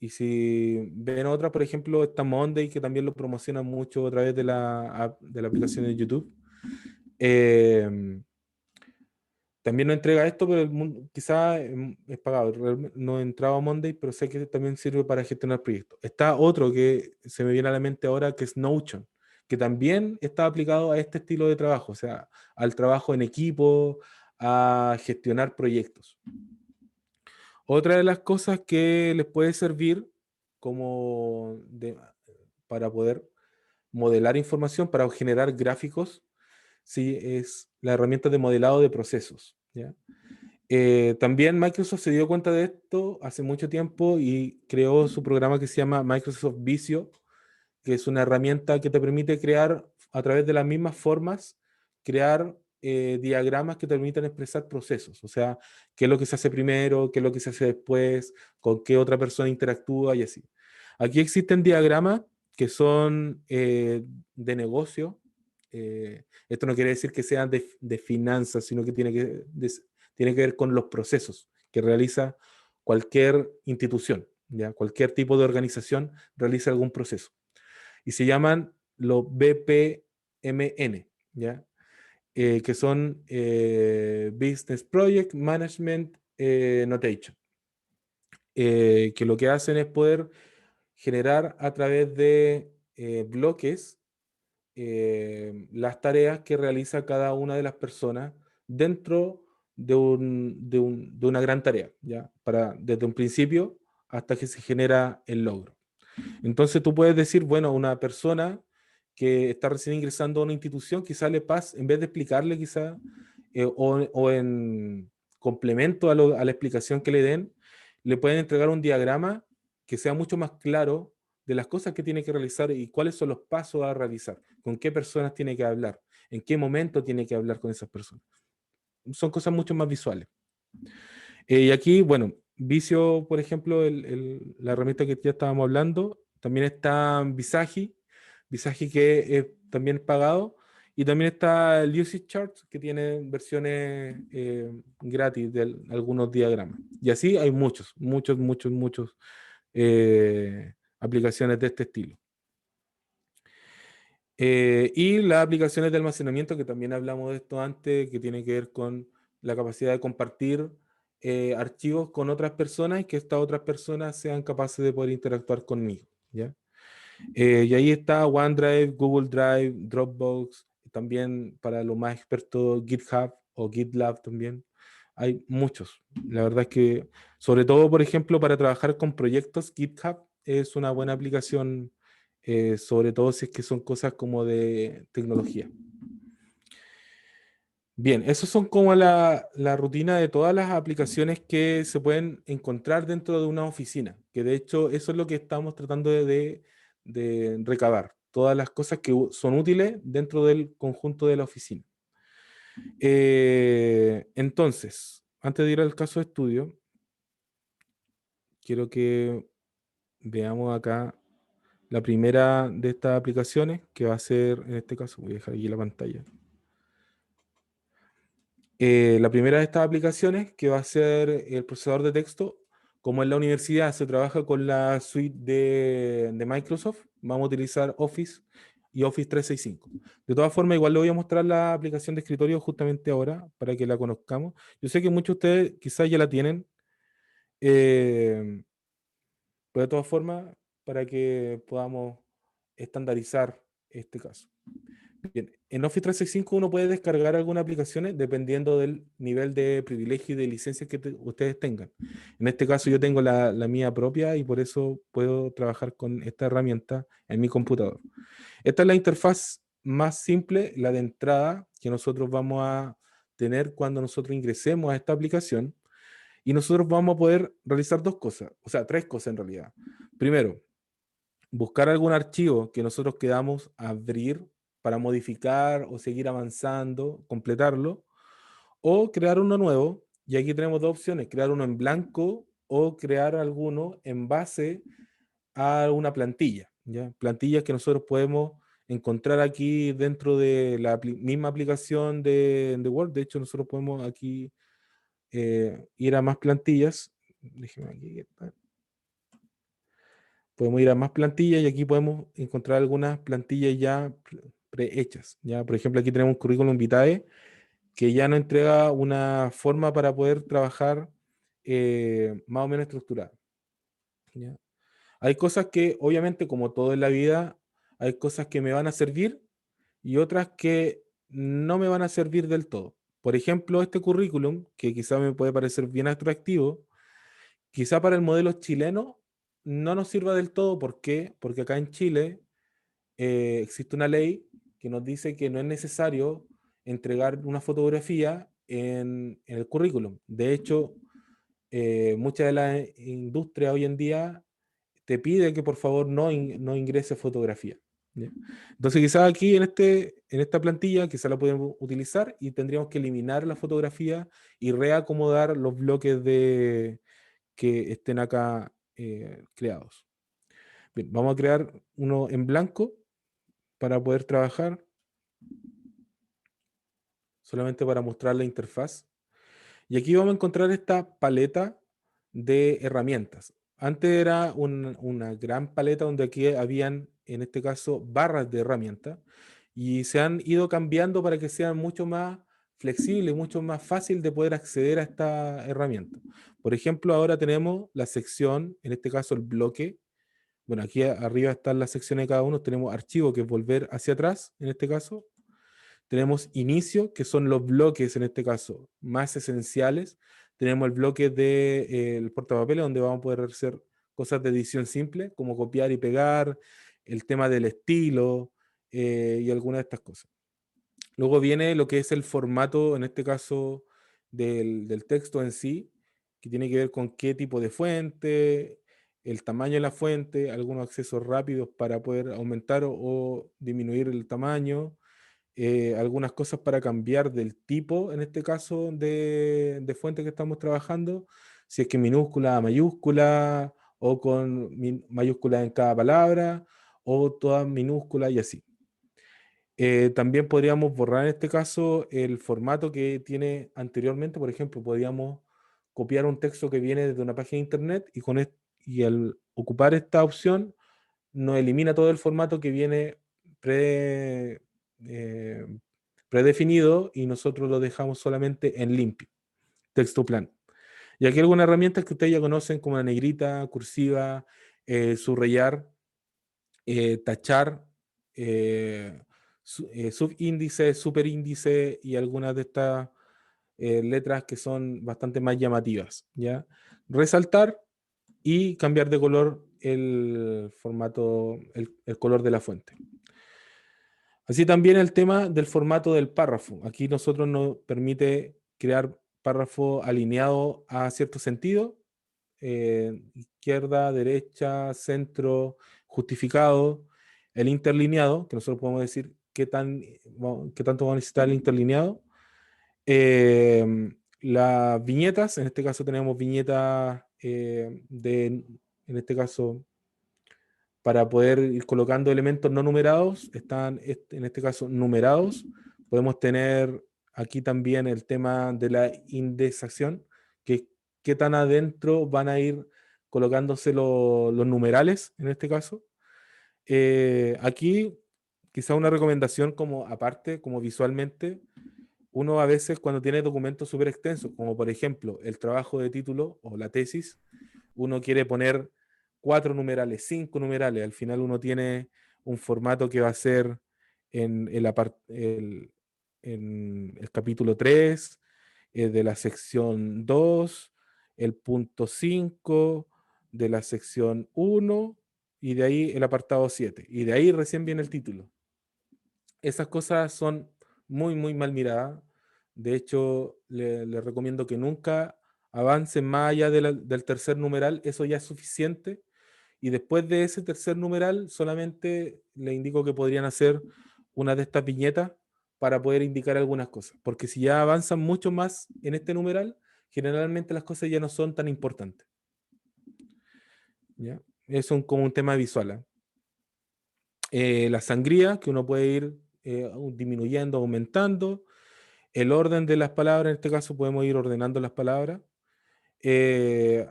Y si ven otra, por ejemplo, está Monday, que también lo promociona mucho a través de de la aplicación de YouTube. Eh, También no entrega esto, pero quizá es pagado. No he entrado a Monday, pero sé que también sirve para gestionar proyectos. Está otro que se me viene a la mente ahora, que es Notion, que también está aplicado a este estilo de trabajo, o sea, al trabajo en equipo, a gestionar proyectos. Otra de las cosas que les puede servir para poder modelar información, para generar gráficos, sí, es la herramienta de modelado de procesos, ¿ya? También Microsoft se dio cuenta de esto hace mucho tiempo y creó su programa que se llama Microsoft Visio, que es una herramienta que te permite crear a través de las mismas formas, crear diagramas que te permitan expresar procesos, o sea, qué es lo que se hace primero, qué es lo que se hace después, con qué otra persona interactúa y así. Aquí existen diagramas que son de negocio. Esto no quiere decir que sean de finanzas, sino que tiene que ver con los procesos que realiza cualquier institución, ¿ya? Cualquier tipo de organización realiza algún proceso y se llaman los BPMN, ¿ya? Que son Business Project Management Notation, que lo que hacen es poder generar a través de bloques las tareas que realiza cada una de las personas dentro de una gran tarea, ¿ya? Desde un principio hasta que se genera el logro. Entonces tú puedes decir, bueno, una persona que está recién ingresando a una institución, quizá le pase, en vez de explicarle quizá, o en complemento a la explicación que le den, le pueden entregar un diagrama que sea mucho más claro de las cosas que tiene que realizar y cuáles son los pasos a realizar, con qué personas tiene que hablar, en qué momento tiene que hablar con esas personas. Son cosas mucho más visuales. Y aquí, bueno, Vicio, por ejemplo, la herramienta que ya estábamos hablando, también está Visagi, Visagi que es también pagado, y también está el Usage Chart, que tiene versiones gratis de algunos diagramas. Y así hay muchos, muchos, muchos, muchos aplicaciones de este estilo. Y las aplicaciones de almacenamiento, que también hablamos de esto antes, que tiene que ver con la capacidad de compartir archivos con otras personas y que estas otras personas sean capaces de poder interactuar conmigo, ¿ya? Y ahí está OneDrive, Google Drive, Dropbox, también para los más expertos GitHub o GitLab también. Hay muchos. La verdad es que, sobre todo, por ejemplo, para trabajar con proyectos, GitHub es una buena aplicación, sobre todo si es que son cosas como de tecnología. Bien, esos son como la rutina de todas las aplicaciones que se pueden encontrar dentro de una oficina, que de hecho eso es lo que estamos tratando de recabar, todas las cosas que son útiles dentro del conjunto de la oficina. Entonces, antes de ir al caso de estudio, quiero que veamos acá la primera de estas aplicaciones, que va a ser, en este caso, voy a dejar aquí la pantalla. La primera de estas aplicaciones, que va a ser el procesador de texto, como en la universidad se trabaja con la suite de Microsoft, vamos a utilizar Office y Office 365. De todas formas, igual le voy a mostrar la aplicación de escritorio justamente ahora para que la conozcamos. Yo sé que muchos de ustedes quizás ya la tienen, eh, pero de todas formas, para que podamos estandarizar este caso. Bien, en Office 365 uno puede descargar algunas aplicaciones dependiendo del nivel de privilegio y de licencias que ustedes tengan. En este caso yo tengo la mía propia y por eso puedo trabajar con esta herramienta en mi computador. Esta es la interfaz más simple, la de entrada que nosotros vamos a tener cuando nosotros ingresemos a esta aplicación y nosotros vamos a poder realizar dos cosas, o sea, tres cosas en realidad. Primero, buscar algún archivo que nosotros queramos abrir para modificar o seguir avanzando, completarlo, o crear uno nuevo. Y aquí tenemos dos opciones, crear uno en blanco o crear alguno en base a una plantilla, ¿ya? Plantillas que nosotros podemos encontrar aquí dentro de la misma aplicación de Word. De hecho, nosotros podemos aquí ir a más plantillas. Déjeme aquí. Podemos ir a más plantillas y aquí podemos encontrar algunas plantillas ya prehechas. ¿Ya? Por ejemplo, aquí tenemos un currículum vitae que ya nos entrega una forma para poder trabajar más o menos estructurada. ¿Ya? Hay cosas que, obviamente, como todo en la vida, hay cosas que me van a servir y otras que no me van a servir del todo. Por ejemplo, este currículum, que quizá me puede parecer bien atractivo, quizá para el modelo chileno no nos sirva del todo. ¿Por qué? Porque acá en Chile existe una ley que nos dice que no es necesario entregar una fotografía en el currículum. De hecho, muchas de las industrias hoy en día te pide que por favor no ingrese fotografía. ¿Ya? Entonces quizás aquí en esta plantilla quizás la podemos utilizar y tendríamos que eliminar la fotografía y reacomodar los bloques que estén acá creados. Bien, vamos a crear uno en blanco para poder trabajar, solamente para mostrar la interfaz. Y aquí vamos a encontrar esta paleta de herramientas. Antes era una gran paleta donde aquí habían, en este caso, barras de herramientas y se han ido cambiando para que sean mucho más flexibles, mucho más fácil de poder acceder a esta herramienta. Por ejemplo, ahora tenemos la sección, en este caso el bloque. Bueno, aquí arriba están las secciones de cada uno. Tenemos archivo, que es volver hacia atrás, en este caso. Tenemos inicio, que son los bloques, en este caso, más esenciales. Tenemos el bloque del portapapeles, donde vamos a poder hacer cosas de edición simple, como copiar y pegar, el tema del estilo y algunas de estas cosas. Luego viene lo que es el formato, en este caso, del texto en sí, que tiene que ver con qué tipo de fuente, el tamaño de la fuente, algunos accesos rápidos para poder aumentar o disminuir el tamaño, algunas cosas para cambiar del tipo, en este caso, de fuente que estamos trabajando, si es que minúscula a mayúscula o con mayúsculas en cada palabra o todas minúsculas y así. También podríamos borrar en este caso el formato que tiene anteriormente. Por ejemplo, podríamos copiar un texto que viene desde una página de internet y, y al ocupar esta opción nos elimina todo el formato que viene eh, predefinido y nosotros lo dejamos solamente en limpio, texto plano. Y aquí algunas herramientas que ustedes ya conocen como la negrita, cursiva, subrayar, tachar, subíndice, superíndice y algunas de estas letras que son bastante más llamativas, ¿ya? Resaltar y cambiar de color el formato, el color de la fuente. Así también el tema del formato del párrafo. Aquí nosotros nos permite crear párrafo alineado a cierto sentido, izquierda, derecha, centro, justificado, el interlineado, que nosotros podemos decir qué tanto vamos a necesitar el interlineado. Las viñetas, en este caso tenemos viñetas en este caso, para poder ir colocando elementos no numerados, están en este caso numerados. Podemos tener Aquí también el tema de la indexación, que qué tan adentro van a ir colocándose los numerales, en este caso. Aquí, quizá una recomendación como aparte, como visualmente, uno a veces cuando tiene documentos súper extensos, como por ejemplo el trabajo de título o la tesis, uno quiere poner 4 numerales, 5 numerales, al final uno tiene un formato que va a ser en en el capítulo 3 de la sección 2 el punto 5 de la sección 1 y de ahí el apartado 7 y de ahí recién viene el título. Esas cosas son muy, muy mal miradas. De hecho, le recomiendo que nunca avancen más allá del tercer numeral, eso ya es suficiente. Y después de ese tercer numeral, solamente le indico que podrían hacer una de estas viñetas para poder indicar algunas cosas. Porque si ya avanzan mucho más en este numeral, generalmente las cosas ya no son tan importantes. ¿Ya? Es como un tema visual. La sangría, que uno puede ir disminuyendo, aumentando. El orden de las palabras, en este caso podemos ir ordenando las palabras.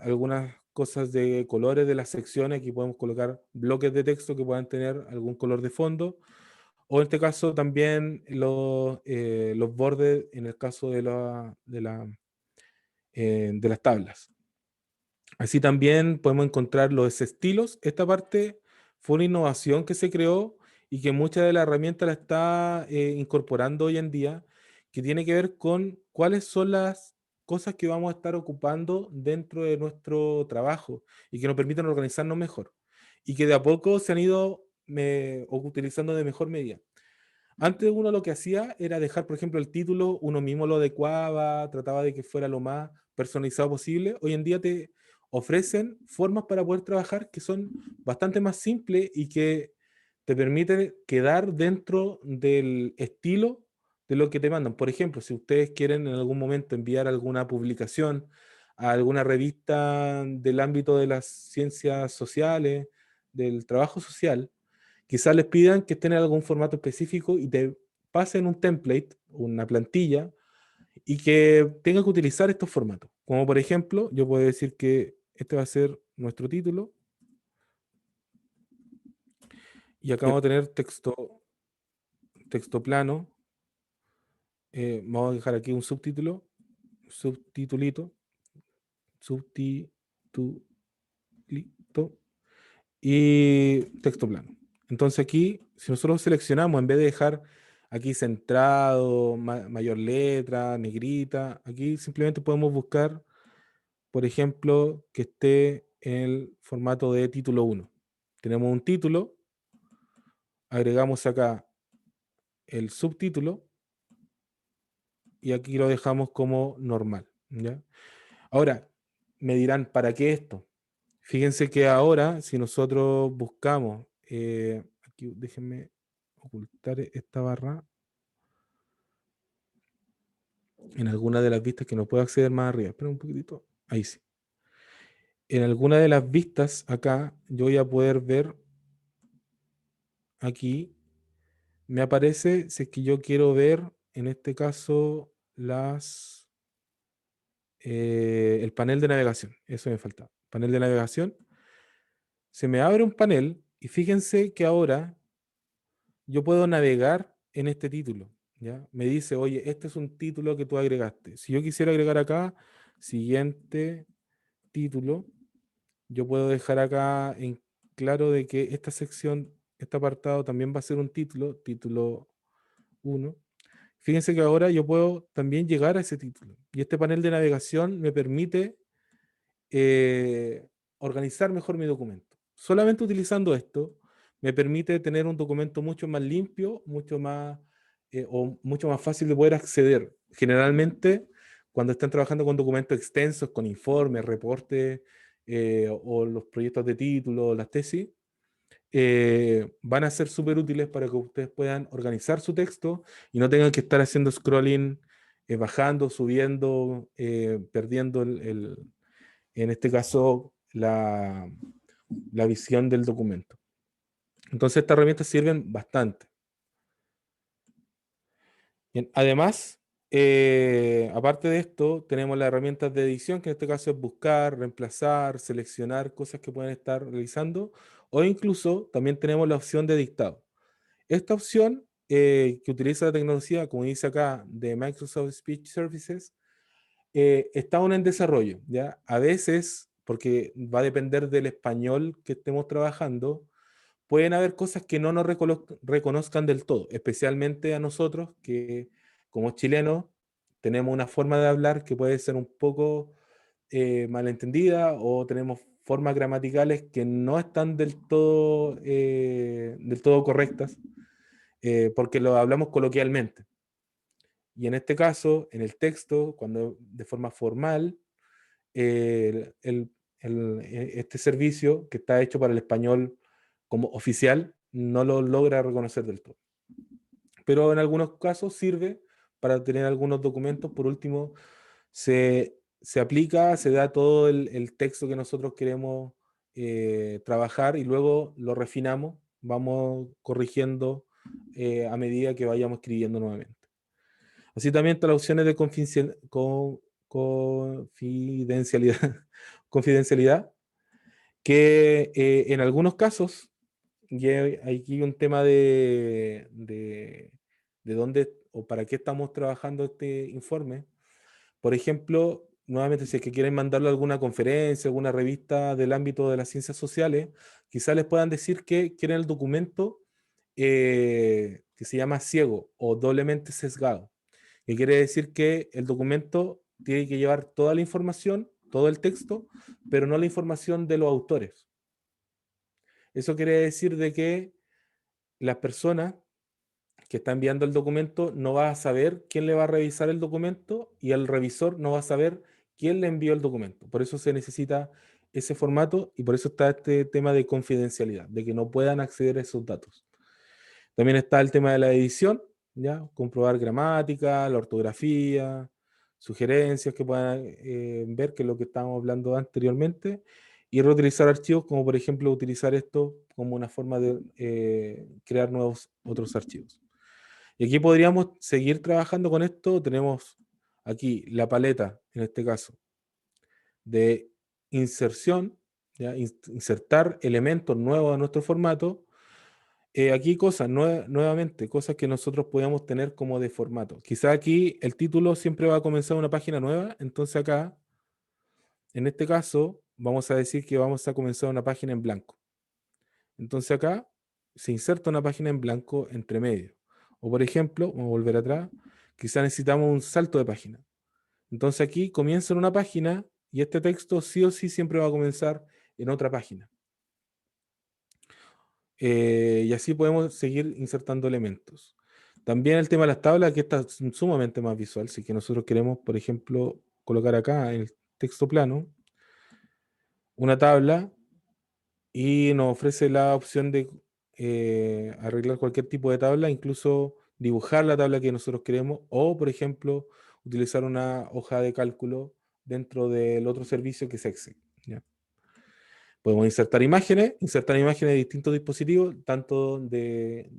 Algunas cosas de colores de las secciones, aquí podemos colocar bloques de texto que puedan tener algún color de fondo. O en este caso también los bordes, en el caso de las tablas. Así también podemos encontrar los estilos. Esta parte fue una innovación que se creó y que muchas de las herramientas la está incorporando hoy en día, que tiene que ver con cuáles son las cosas que vamos a estar ocupando dentro de nuestro trabajo y que nos permiten organizarnos mejor. Y que de a poco se han ido utilizando de mejor medida. Antes uno lo que hacía era dejar, por ejemplo, el título, uno mismo lo adecuaba, trataba de que fuera lo más personalizado posible. Hoy en día te ofrecen formas para poder trabajar que son bastante más simples y que te permiten quedar dentro del estilo de lo que te mandan. Por ejemplo, si ustedes quieren en algún momento enviar alguna publicación a alguna revista del ámbito de las ciencias sociales, del trabajo social, quizás les pidan que estén en algún formato específico y te pasen un template, una plantilla, y que tengan que utilizar estos formatos. Como por ejemplo, yo puedo decir que este va a ser nuestro título y acá vamos a tener texto plano. Vamos a dejar aquí un subtítulo, subtitulito, subtitulito y texto plano. Entonces aquí, si nosotros seleccionamos, en vez de dejar aquí centrado, mayor letra, negrita, aquí simplemente podemos buscar, por ejemplo, que esté en el formato de título 1. Tenemos un título, agregamos acá el subtítulo y aquí lo dejamos como normal. ¿Ya? Ahora, me dirán, ¿para qué esto? Fíjense que ahora, si nosotros buscamos, aquí déjenme ocultar esta barra en alguna de las vistas que no puedo acceder más arriba. Espera un poquitito. Ahí sí. En alguna de las vistas acá, yo voy a poder ver aquí, me aparece si es que yo quiero ver, en este caso, el panel de navegación. Eso me falta. Panel de navegación. Se me abre un panel y fíjense que ahora yo puedo navegar en este título, ¿ya? Me dice, oye, este es un título que tú agregaste. Si yo quisiera agregar acá, siguiente título, yo puedo dejar acá en claro de que esta sección, este apartado también va a ser un título, título 1. Fíjense que ahora yo puedo también llegar a ese título. Y este panel de navegación me permite eh, organizar mejor mi documento. Solamente utilizando esto me permite tener un documento mucho más limpio, mucho más fácil de poder acceder. Generalmente, cuando están trabajando con documentos extensos, con informes, reportes o los proyectos de título, las tesis, van a ser súper útiles para que ustedes puedan organizar su texto y no tengan que estar haciendo scrolling, bajando, subiendo, perdiendo en este caso, la visión del documento. Entonces, estas herramientas sirven bastante. Bien, además, Aparte de esto, tenemos las herramientas de edición, que en este caso es buscar, reemplazar, seleccionar cosas que pueden estar realizando, o incluso también tenemos la opción de dictado. Esta opción que utiliza la tecnología, como dice acá, de Microsoft Speech Services, está aún en desarrollo, ¿ya? A veces, porque va a depender del español que estemos trabajando, pueden haber cosas que no nos reconozcan del todo, especialmente a nosotros que como chilenos tenemos una forma de hablar que puede ser un poco malentendida o tenemos formas gramaticales que no están del todo correctas porque lo hablamos coloquialmente. Y en este caso, en el texto, cuando de forma formal, eh, el, este servicio que está hecho para el español como oficial no lo logra reconocer del todo. Pero en algunos casos sirve para tener algunos documentos. Por último, se aplica, se da todo el texto que nosotros queremos trabajar y luego lo refinamos, vamos corrigiendo a medida que vayamos escribiendo nuevamente. Así también están las opciones de confidencialidad, confidencialidad que en algunos casos, y hay aquí un tema de dónde o para qué estamos trabajando este informe. Por ejemplo, nuevamente, si es que quieren mandarlo a alguna conferencia, alguna revista del ámbito de las ciencias sociales, quizás les puedan decir que quieren el documento que se llama ciego o doblemente sesgado, que quiere decir que el documento tiene que llevar toda la información, todo el texto, pero no la información de los autores. Eso quiere decir de que las personas que está enviando el documento no va a saber quién le va a revisar el documento y el revisor no va a saber quién le envió el documento. Por eso se necesita ese formato y por eso está este tema de confidencialidad, de que no puedan acceder a esos datos. También está el tema de la edición, ¿ya? Comprobar gramática, la ortografía, sugerencias que puedan ver, que es lo que estábamos hablando anteriormente, y reutilizar archivos, como por ejemplo utilizar esto como una forma de crear nuevos otros archivos. Y aquí podríamos seguir trabajando con esto. Tenemos aquí la paleta, en este caso, de inserción, ¿ya? Insertar elementos nuevos a nuestro formato. Aquí cosas, nuevamente, cosas que nosotros podemos tener como de formato. Quizá aquí el título siempre va a comenzar una página nueva, entonces acá, en este caso, vamos a decir que vamos a comenzar una página en blanco. Entonces acá se inserta una página en blanco entre medio. O por ejemplo, vamos a volver atrás, quizá necesitamos un salto de página. Entonces aquí comienza en una página y este texto sí o sí siempre va a comenzar en otra página. Y así podemos seguir insertando elementos. También el tema de las tablas, que está sumamente más visual. Si que nosotros queremos, por ejemplo, colocar acá en el texto plano una tabla y nos ofrece la opción de arreglar cualquier tipo de tabla, incluso dibujar la tabla que nosotros queremos o, por ejemplo, utilizar una hoja de cálculo dentro del otro servicio que es Excel. ¿Ya? Podemos insertar imágenes de distintos dispositivos, tanto de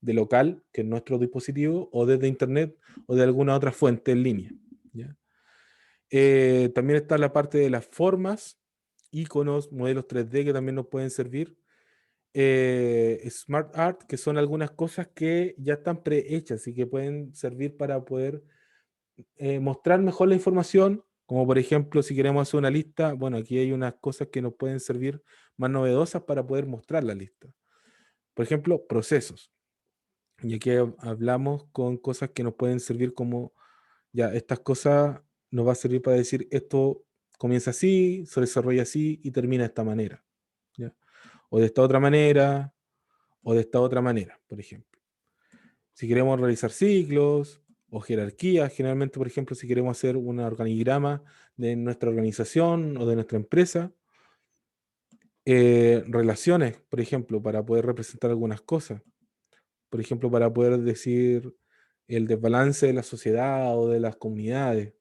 local, que es nuestro dispositivo, o desde internet o de alguna otra fuente en línea. ¿Ya? También está la parte de las formas, iconos, modelos 3D que también nos pueden servir. Smart Art, que son algunas cosas que ya están prehechas y que pueden servir para poder mostrar mejor la información, como por ejemplo si queremos hacer una lista, bueno, aquí hay unas cosas que nos pueden servir más novedosas para poder mostrar la lista. Por ejemplo, procesos. Y aquí hablamos con cosas que nos pueden servir como, ya, estas cosas nos va a servir para decir esto comienza así, se desarrolla así y termina de esta manera. ¿Ya? O de esta otra manera, o de esta otra manera, por ejemplo. Si queremos realizar ciclos o jerarquías, generalmente, por ejemplo, si queremos hacer un organigrama de nuestra organización o de nuestra empresa, relaciones, por ejemplo, para poder representar algunas cosas, por ejemplo, para poder decir el desbalance de la sociedad o de las comunidades,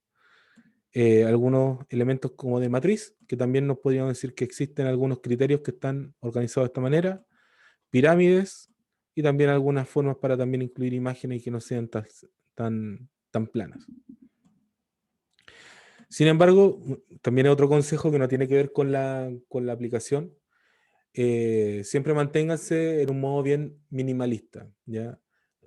algunos elementos como de matriz, que también nos podríamos decir que existen algunos criterios que están organizados de esta manera, pirámides y también algunas formas para también incluir imágenes y que no sean tan tan planas. Sin embargo, también hay otro consejo que no tiene que ver con la aplicación. Siempre manténganse en un modo bien minimalista, ¿ya?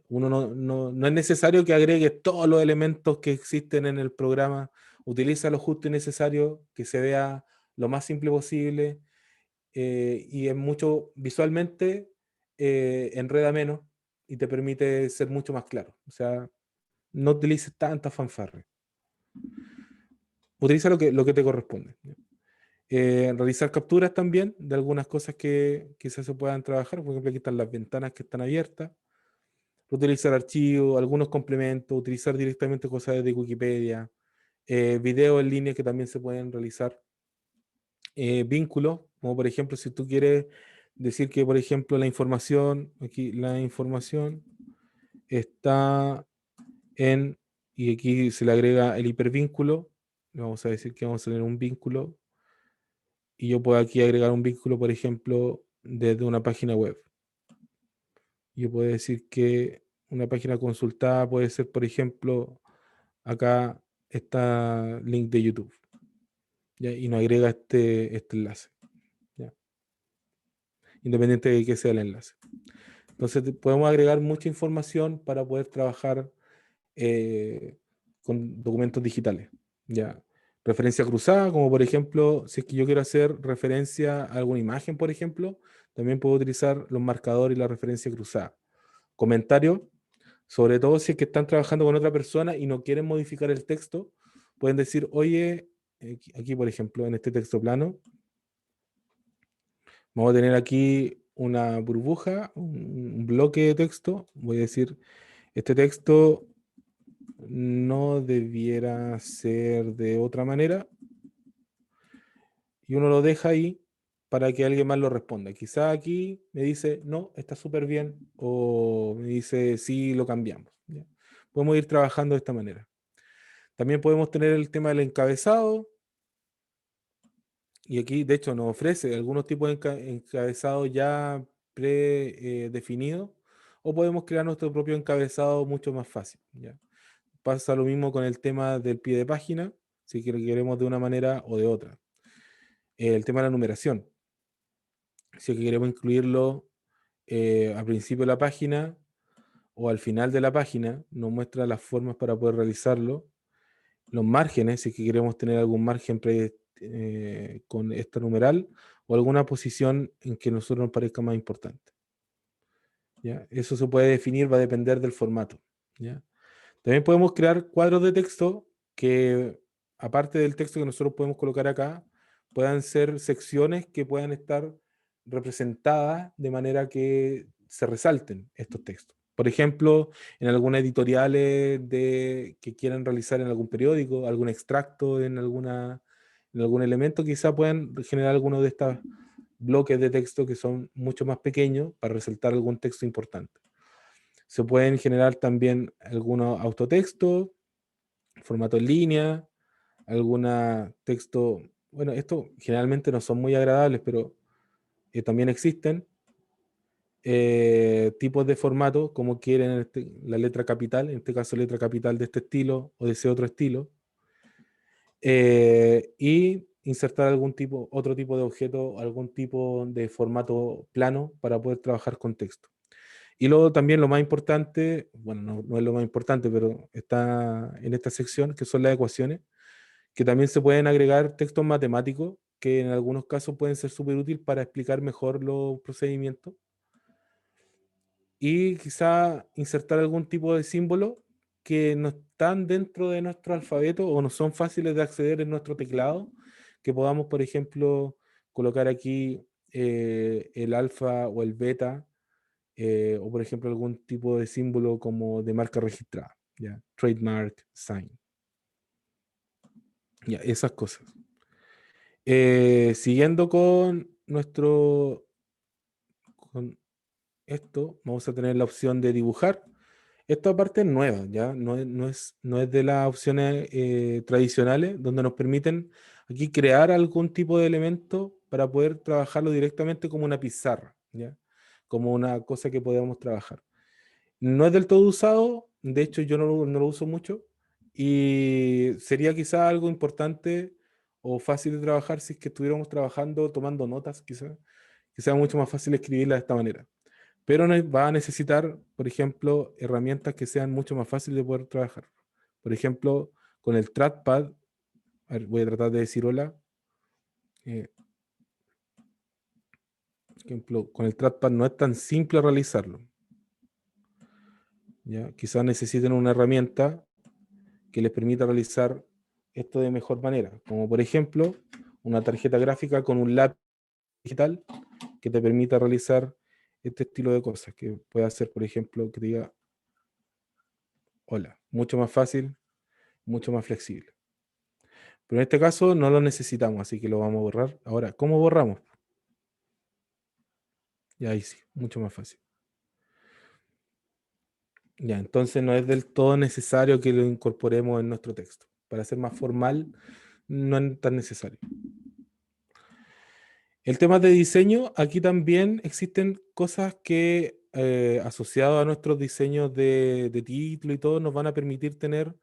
Uno no es necesario que agregue todos los elementos que existen en el programa. Utiliza lo justo y necesario, que se vea lo más simple posible, y es mucho visualmente, enreda menos y te permite ser mucho más claro. O sea, no utilices tanta fanfarria. Utiliza lo que te corresponde. Realizar capturas también de algunas cosas que quizás se puedan trabajar. Por ejemplo, aquí están las ventanas que están abiertas. Utilizar archivos, algunos complementos, utilizar directamente cosas de Wikipedia, videos en línea que también se pueden realizar, vínculos, como por ejemplo, si tú quieres decir que, por ejemplo, aquí la información está en, y aquí se le agrega el hipervínculo, le vamos a decir que vamos a tener un vínculo, y yo puedo aquí agregar un vínculo, por ejemplo, desde una página web. Yo puedo decir que una página consultada puede ser, por ejemplo, acá está link de YouTube, ¿ya? Y nos agrega este enlace, ¿ya? Independiente de que sea el enlace. Entonces podemos agregar mucha información para poder trabajar, con documentos digitales, ¿ya? Referencia cruzada, como por ejemplo, si es que yo quiero hacer referencia a alguna imagen, por ejemplo, también puedo utilizar los marcadores y la referencia cruzada. Comentario, sobre todo si es que están trabajando con otra persona y no quieren modificar el texto, pueden decir, oye, aquí por ejemplo, en este texto plano, vamos a tener aquí una burbuja, un bloque de texto. Voy a decir, este texto no debiera ser de otra manera, y uno lo deja ahí para que alguien más lo responda. Quizá aquí me dice, no, está súper bien, o me dice, sí, lo cambiamos, ¿ya? Podemos ir trabajando de esta manera. También podemos tener el tema del encabezado, y aquí de hecho nos ofrece algunos tipos de encabezado ya predefinidos, o podemos crear nuestro propio encabezado mucho más fácil, ¿ya? Pasa lo mismo con el tema del pie de página, si que lo queremos de una manera o de otra. El tema de la numeración, si es que queremos incluirlo, al principio de la página o al final de la página, nos muestra las formas para poder realizarlo. Los márgenes, si es que queremos tener algún margen con esta numeral, o alguna posición en que a nosotros nos parezca más importante, ¿ya? Eso se puede definir, va a depender del formato, ¿ya? También podemos crear cuadros de texto que, aparte del texto que nosotros podemos colocar acá, puedan ser secciones que puedan estar representadas de manera que se resalten estos textos. Por ejemplo, en algunas editoriales que quieran realizar en algún periódico, algún extracto en algún elemento, quizá puedan generar algunos de estos bloques de texto que son mucho más pequeños para resaltar algún texto importante. Se pueden generar también algunos autotextos, formato en línea, alguna texto. Bueno, estos generalmente no son muy agradables, pero también existen tipos de formato, como quieren la letra capital, en este caso letra capital de este estilo o de ese otro estilo, y insertar otro tipo de objeto, algún tipo de formato plano para poder trabajar con texto. Y luego también lo más importante, bueno, no es lo más importante, pero está en esta sección, que son las ecuaciones, que también se pueden agregar textos matemáticos, que en algunos casos pueden ser súper útiles para explicar mejor los procedimientos. Y quizá insertar algún tipo de símbolo que no están dentro de nuestro alfabeto o no son fáciles de acceder en nuestro teclado, que podamos, por ejemplo, colocar aquí el alfa o el beta, o por ejemplo algún tipo de símbolo como de marca registrada, ¿ya? Trademark sign, ya, esas cosas. Siguiendo con esto, vamos a tener la opción de dibujar. Esta parte es nueva, ¿ya? No es de las opciones tradicionales, donde nos permiten aquí crear algún tipo de elemento para poder trabajarlo directamente como una pizarra, ¿ya? Como una cosa que podamos trabajar. No es del todo usado, de hecho yo no lo uso mucho, Y sería quizá algo importante o fácil de trabajar si es que estuviéramos trabajando tomando notas, quizá, que sea mucho más fácil escribirla de esta manera. Pero va a necesitar, por ejemplo, herramientas que sean mucho más fáciles de poder trabajar. Por ejemplo, con el trackpad, a ver, voy a tratar de decir hola. Por ejemplo, con el trackpad no es tan simple realizarlo. ¿Ya? Quizás necesiten una herramienta que les permita realizar esto de mejor manera, como por ejemplo una tarjeta gráfica con un lápiz digital que te permita realizar este estilo de cosas, que puede hacer, por ejemplo, que te diga hola, mucho más fácil, mucho más flexible. Pero en este caso no lo necesitamos, así que lo vamos a borrar. Ahora, ¿cómo borramos? Ya ahí sí, mucho más fácil. Ya, entonces no es del todo necesario que lo incorporemos en nuestro texto. Para ser más formal, no es tan necesario. El tema de diseño, aquí también existen cosas que asociadas a nuestros diseños de título y todo, nos van a permitir tener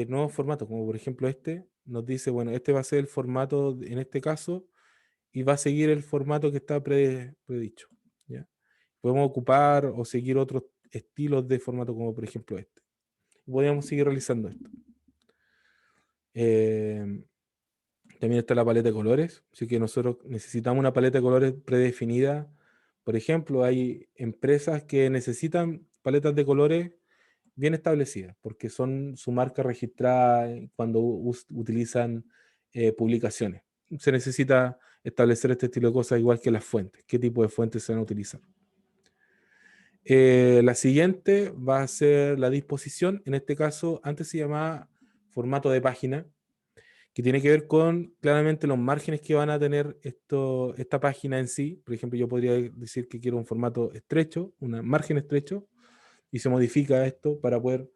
nuevos formatos, como por ejemplo este, nos dice, bueno, este va a ser el formato en este caso y va a seguir el formato que está predicho. ¿Ya? Podemos ocupar o seguir otros estilos de formato, como por ejemplo este. Podríamos seguir realizando esto. Eh, También está la paleta de colores, así que nosotros necesitamos una paleta de colores predefinida. Por ejemplo, hay empresas que necesitan paletas de colores bien establecidas, porque son su marca registrada cuando utilizan publicaciones. Se necesita establecer este estilo de cosas igual que las fuentes, qué tipo de fuentes se van a utilizar. La siguiente va a ser la disposición, en este caso antes se llamaba formato de página, que tiene que ver con claramente los márgenes que van a tener esta página en sí. Por ejemplo, yo podría decir que quiero un formato estrecho, un margen estrecho, y se modifica esto para poder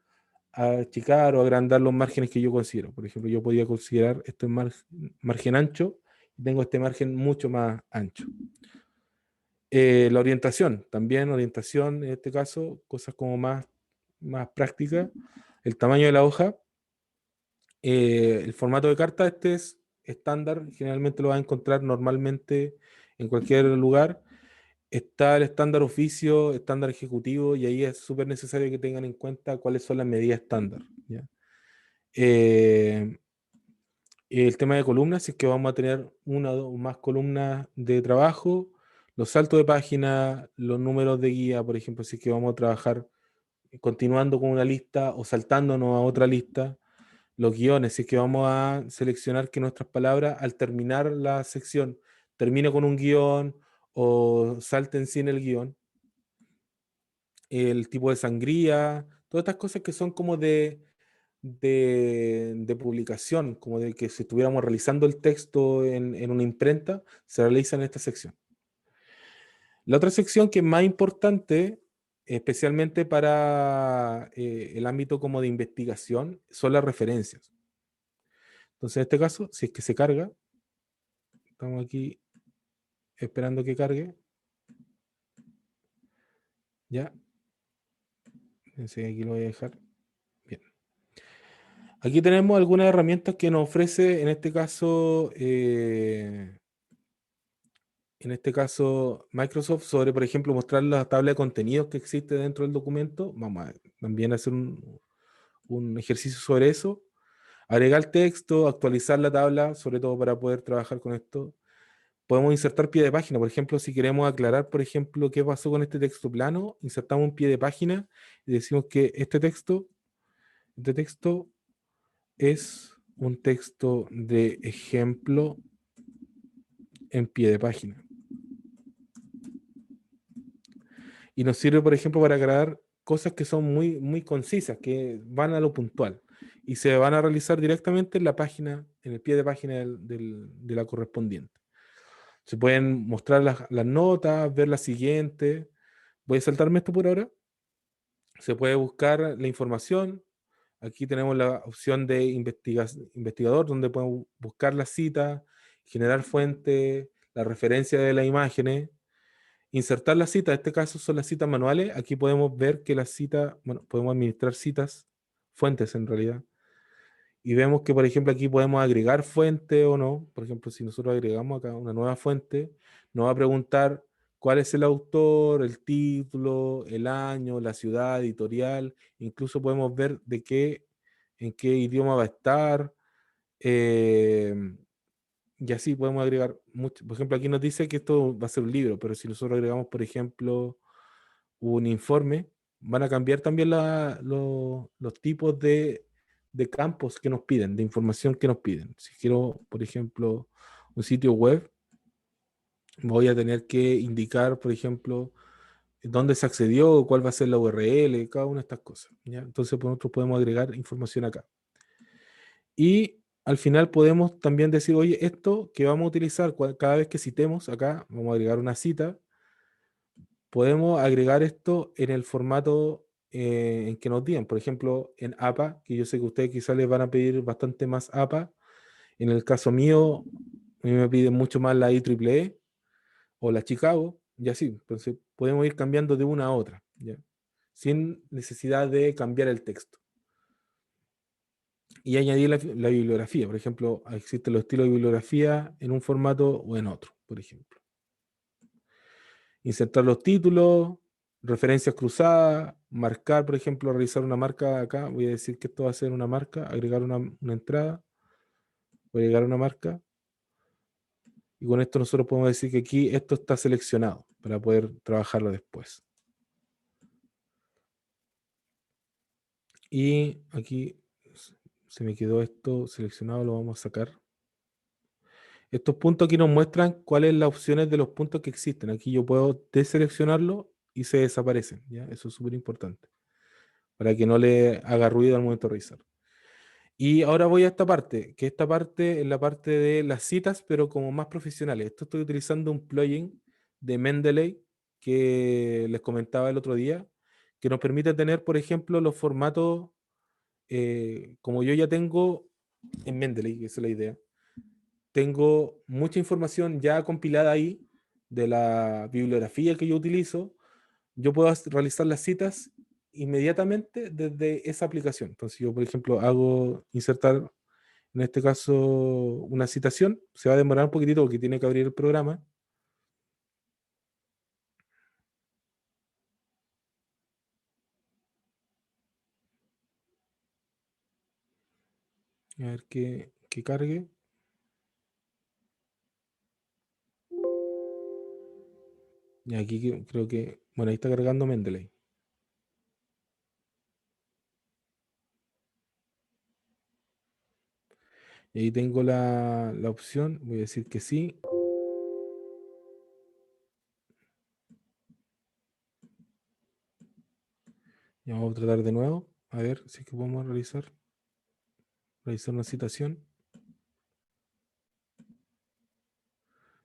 achicar o agrandar los márgenes que yo considero. Por ejemplo, yo podría considerar esto en margen ancho y tengo este margen mucho más ancho. La orientación, también orientación en este caso, cosas como más prácticas. El tamaño de la hoja. El formato de carta, este es estándar, generalmente lo vas a encontrar normalmente en cualquier lugar. Está el estándar oficio, estándar ejecutivo, y ahí es súper necesario que tengan en cuenta cuáles son las medidas estándar. ¿Ya? Eh, el tema de columnas, si es que vamos a tener una o más columnas de trabajo, los saltos de página, los números de guía, por ejemplo, si es que vamos a trabajar continuando con una lista o saltándonos a otra lista, los guiones, si es que vamos a seleccionar que nuestras palabras al terminar la sección termine con un guión o salten sin el guión, el tipo de sangría, todas estas cosas que son como de publicación, como de que si estuviéramos realizando el texto en una imprenta, se realiza en esta sección. La otra sección que es más importante, especialmente para el ámbito como de investigación, son las referencias. Entonces, en este caso, si es que se carga, estamos aquí esperando que cargue. Ya, pensé que aquí lo voy a dejar. Bien. Aquí tenemos algunas herramientas que nos ofrece, en este caso Microsoft, sobre, por ejemplo, mostrar la tabla de contenidos que existe dentro del documento. Vamos a también hacer un ejercicio sobre eso. Agregar texto, actualizar la tabla, sobre todo para poder trabajar con esto. Podemos insertar pie de página, por ejemplo, si queremos aclarar, por ejemplo, qué pasó con este texto plano, insertamos un pie de página y decimos que este texto es un texto de ejemplo en pie de página. Y nos sirve, por ejemplo, para aclarar cosas que son muy concisas, que van a lo puntual y se van a realizar directamente en la página, en el pie de página de la correspondiente. Se pueden mostrar las notas, ver la siguiente. Voy a saltarme esto por ahora. Se puede buscar la información. Aquí tenemos la opción de investigador, donde podemos buscar la cita, generar fuente, la referencia de las imágenes, insertar las citas. En este caso son las citas manuales. Aquí podemos ver que las citas, bueno, podemos administrar citas, fuentes en realidad. y vemos que, por ejemplo, aquí podemos agregar fuente o no. Por ejemplo, si nosotros agregamos acá una nueva fuente, nos va a preguntar cuál es el autor, el título, el año, la ciudad, editorial. Incluso podemos ver en qué idioma va a estar. eh, y así podemos agregar mucho. Por ejemplo, aquí nos dice que esto va a ser un libro, pero si nosotros agregamos, por ejemplo, un informe, van a cambiar también los tipos de campos que nos piden, de información que nos piden. Si quiero, por ejemplo, un sitio web, voy a tener que indicar, por ejemplo, dónde se accedió, cuál va a ser la URL, cada una de estas cosas. ¿Ya? Entonces, pues, nosotros podemos agregar información acá. Y al final podemos también decir, oye, esto que vamos a utilizar cada vez que citemos acá, vamos a agregar una cita, podemos agregar esto en el formato en que nos digan. Por ejemplo, en APA, que yo sé que ustedes quizás les van a pedir bastante más APA. En el caso mío, a mí me piden mucho más la IEEE o la Chicago, y así. Entonces, podemos ir cambiando de una a otra, ¿ya? Sin necesidad de cambiar el texto. Y añadir la bibliografía. Por ejemplo, existen los estilos de bibliografía en un formato o en otro, por ejemplo. Insertar los títulos, referencias cruzadas, marcar, por ejemplo, realizar una marca acá. Voy a decir que esto va a ser una marca, agregar una entrada, voy a agregar una marca. Y con esto nosotros podemos decir que aquí esto está seleccionado para poder trabajarlo después. Y aquí se me quedó esto seleccionado, lo vamos a sacar. Estos puntos aquí nos muestran cuáles son las opciones de los puntos que existen. Aquí yo puedo deseleccionarlo y se desaparecen, ¿ya? Eso es súper importante, para que no le haga ruido al momento de revisar. Y ahora voy a esta parte, que esta parte es la parte de las citas, pero como más profesionales. Esto estoy utilizando un plugin de Mendeley que les comentaba el otro día, que nos permite tener, por ejemplo, los formatos, como yo ya tengo en Mendeley, esa es la idea. Tengo mucha información ya compilada ahí de la bibliografía que yo utilizo. Yo puedo realizar las citas inmediatamente desde esa aplicación. Entonces yo, por ejemplo, hago insertar, en este caso, una citación. Se va a demorar un poquitito porque tiene que abrir el programa. A ver que cargue. Y aquí creo que, bueno, ahí está cargando Mendeley. Y ahí tengo la opción. Voy a decir que sí. Y vamos a tratar de nuevo. A ver si es que podemos realizar una citación.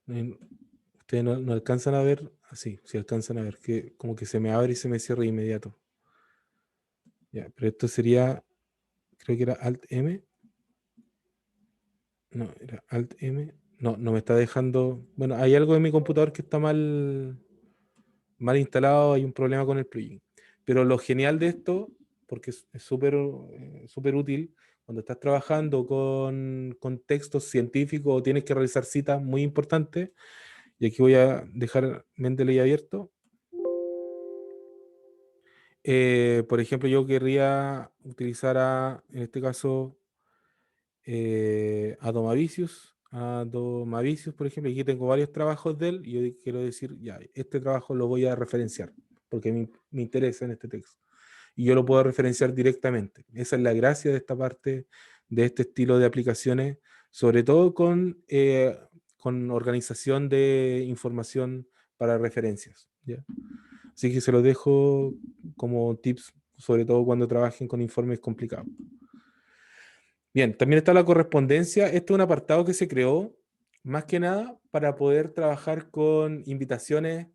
Eh, Ustedes no alcanzan a ver, así, si alcanzan a ver, que como que se me abre y se me cierra de inmediato. Ya, pero esto sería, creo que era Alt M. No, era Alt M. No, no me está dejando. Bueno, hay algo en mi computador que está mal instalado, hay un problema con el plugin. Pero lo genial de esto, porque es súper súper útil, cuando estás trabajando con textos científicos o tienes que realizar citas muy importantes, y aquí voy a dejar Mendeley abierto. Por ejemplo, yo querría utilizar en este caso, a Domavicius, por ejemplo. Aquí tengo varios trabajos de él y yo quiero decir, ya, este trabajo lo voy a referenciar porque me interesa en este texto. Y yo lo puedo referenciar directamente. Esa es la gracia de esta parte, de este estilo de aplicaciones, sobre todo con organización de información para referencias, ¿ya? Así que se los dejo como tips, sobre todo cuando trabajen con informes complicados. Bien, también está la correspondencia. Este es un apartado que se creó más que nada para poder trabajar con invitaciones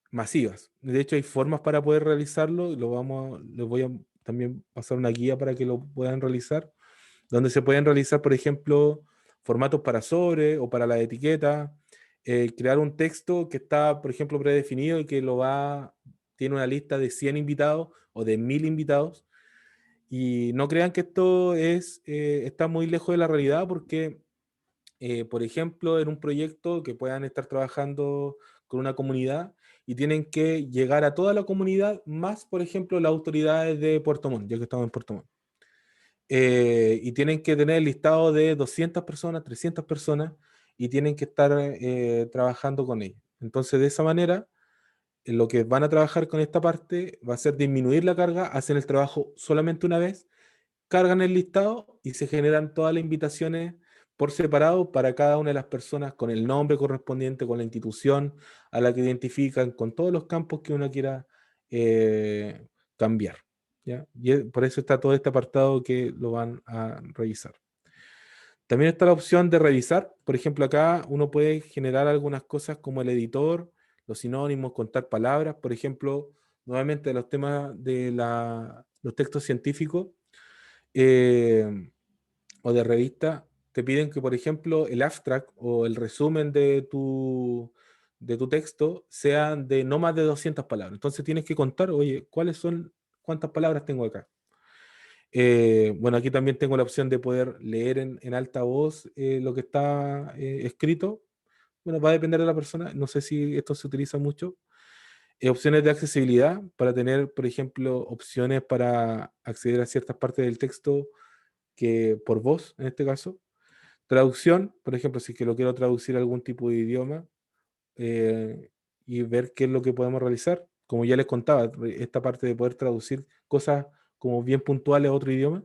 masivas. De hecho, hay formas para poder realizarlo y les voy a también pasar una guía para que lo puedan realizar, donde se pueden realizar, por ejemplo, formatos para sobre o para la etiqueta, crear un texto que está, por ejemplo, predefinido y que tiene una lista de 100 invitados o de 1000 invitados Y no crean que esto está muy lejos de la realidad porque, por ejemplo, en un proyecto que puedan estar trabajando con una comunidad y tienen que llegar a toda la comunidad, más, por ejemplo, las autoridades de Puerto Montt, ya que estamos en Puerto Montt. Y tienen que tener el listado de 200 personas, 300 personas, y tienen que estar trabajando con ellos. Entonces, de esa manera, en lo que van a trabajar con esta parte va a ser disminuir la carga, hacen el trabajo solamente una vez, cargan el listado y se generan todas las invitaciones por separado para cada una de las personas con el nombre correspondiente, con la institución a la que identifican, con todos los campos que uno quiera cambiar. ¿Ya? Por eso está todo este apartado que lo van a revisar. También está la opción de revisar. Por ejemplo, acá uno puede generar algunas cosas como el editor, los sinónimos, contar palabras. Por ejemplo, nuevamente los temas de los textos científicos eh, o de revista, te piden que, por ejemplo, el abstract o el resumen de tu texto sean de no más de 200 palabras. Entonces tienes que contar, oye, cuántas palabras tengo acá. Bueno, aquí también tengo la opción de poder leer en alta voz lo que está escrito. Bueno, va a depender de la persona. No sé si esto se utiliza mucho. Opciones de accesibilidad para tener, por ejemplo, opciones para acceder a ciertas partes del texto que por voz, en este caso. Traducción, por ejemplo, si es que lo quiero traducir a algún tipo de idioma y ver qué es lo que podemos realizar. Como ya les contaba, esta parte de poder traducir cosas como bien puntuales a otro idioma.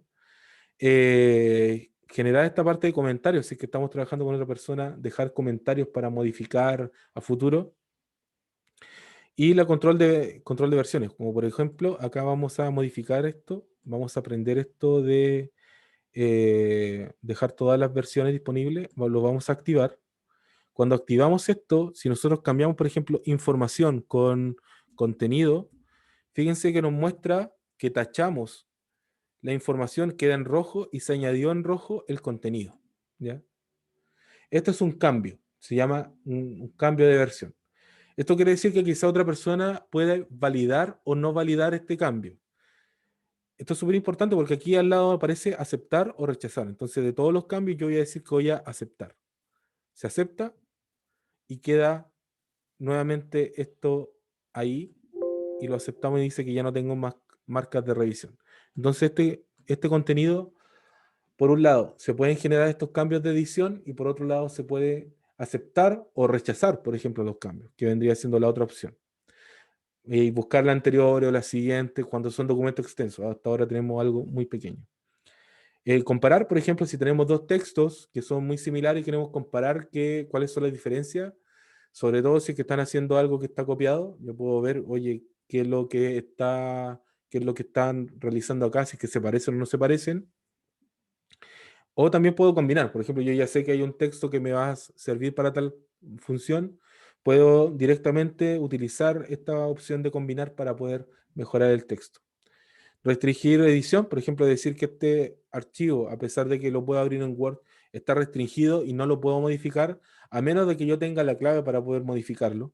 Generar esta parte de comentarios, si es que estamos trabajando con otra persona, dejar comentarios para modificar a futuro. Y la control de versiones, como por ejemplo, acá vamos a modificar esto, vamos a aprender esto de dejar todas las versiones disponibles, lo vamos a activar. Cuando activamos esto, si nosotros cambiamos, por ejemplo, información con contenido, fíjense que nos muestra que tachamos la información, queda en rojo y se añadió en rojo el contenido. ¿Ya? Esto es un cambio, se llama un cambio de versión. Esto quiere decir que quizá otra persona puede validar o no validar este cambio. Esto es súper importante porque aquí al lado aparece aceptar o rechazar. Entonces, de todos los cambios, yo voy a decir que voy a aceptar. Se acepta y queda nuevamente esto ahí y lo aceptamos y dice que ya no tengo más marcas de revisión. Entonces, este contenido, por un lado, se pueden generar estos cambios de edición y por otro lado, se puede aceptar o rechazar, por ejemplo, los cambios, que vendría siendo la otra opción. Y buscar la anterior o la siguiente cuando son documentos extensos. Hasta ahora tenemos algo muy pequeño. Comparar, por ejemplo, si tenemos dos textos que son muy similares y queremos comparar cuáles son las diferencias, sobre todo si es que están haciendo algo que está copiado, yo puedo ver, oye, qué es lo que están realizando acá, si es que se parecen o no se parecen. O también puedo combinar, por ejemplo, yo ya sé que hay un texto que me va a servir para tal función, puedo directamente utilizar esta opción de combinar para poder mejorar el texto. Restringir edición, por ejemplo, decir que este archivo, a pesar de que lo puedo abrir en Word, está restringido y no lo puedo modificar, a menos de que yo tenga la clave para poder modificarlo.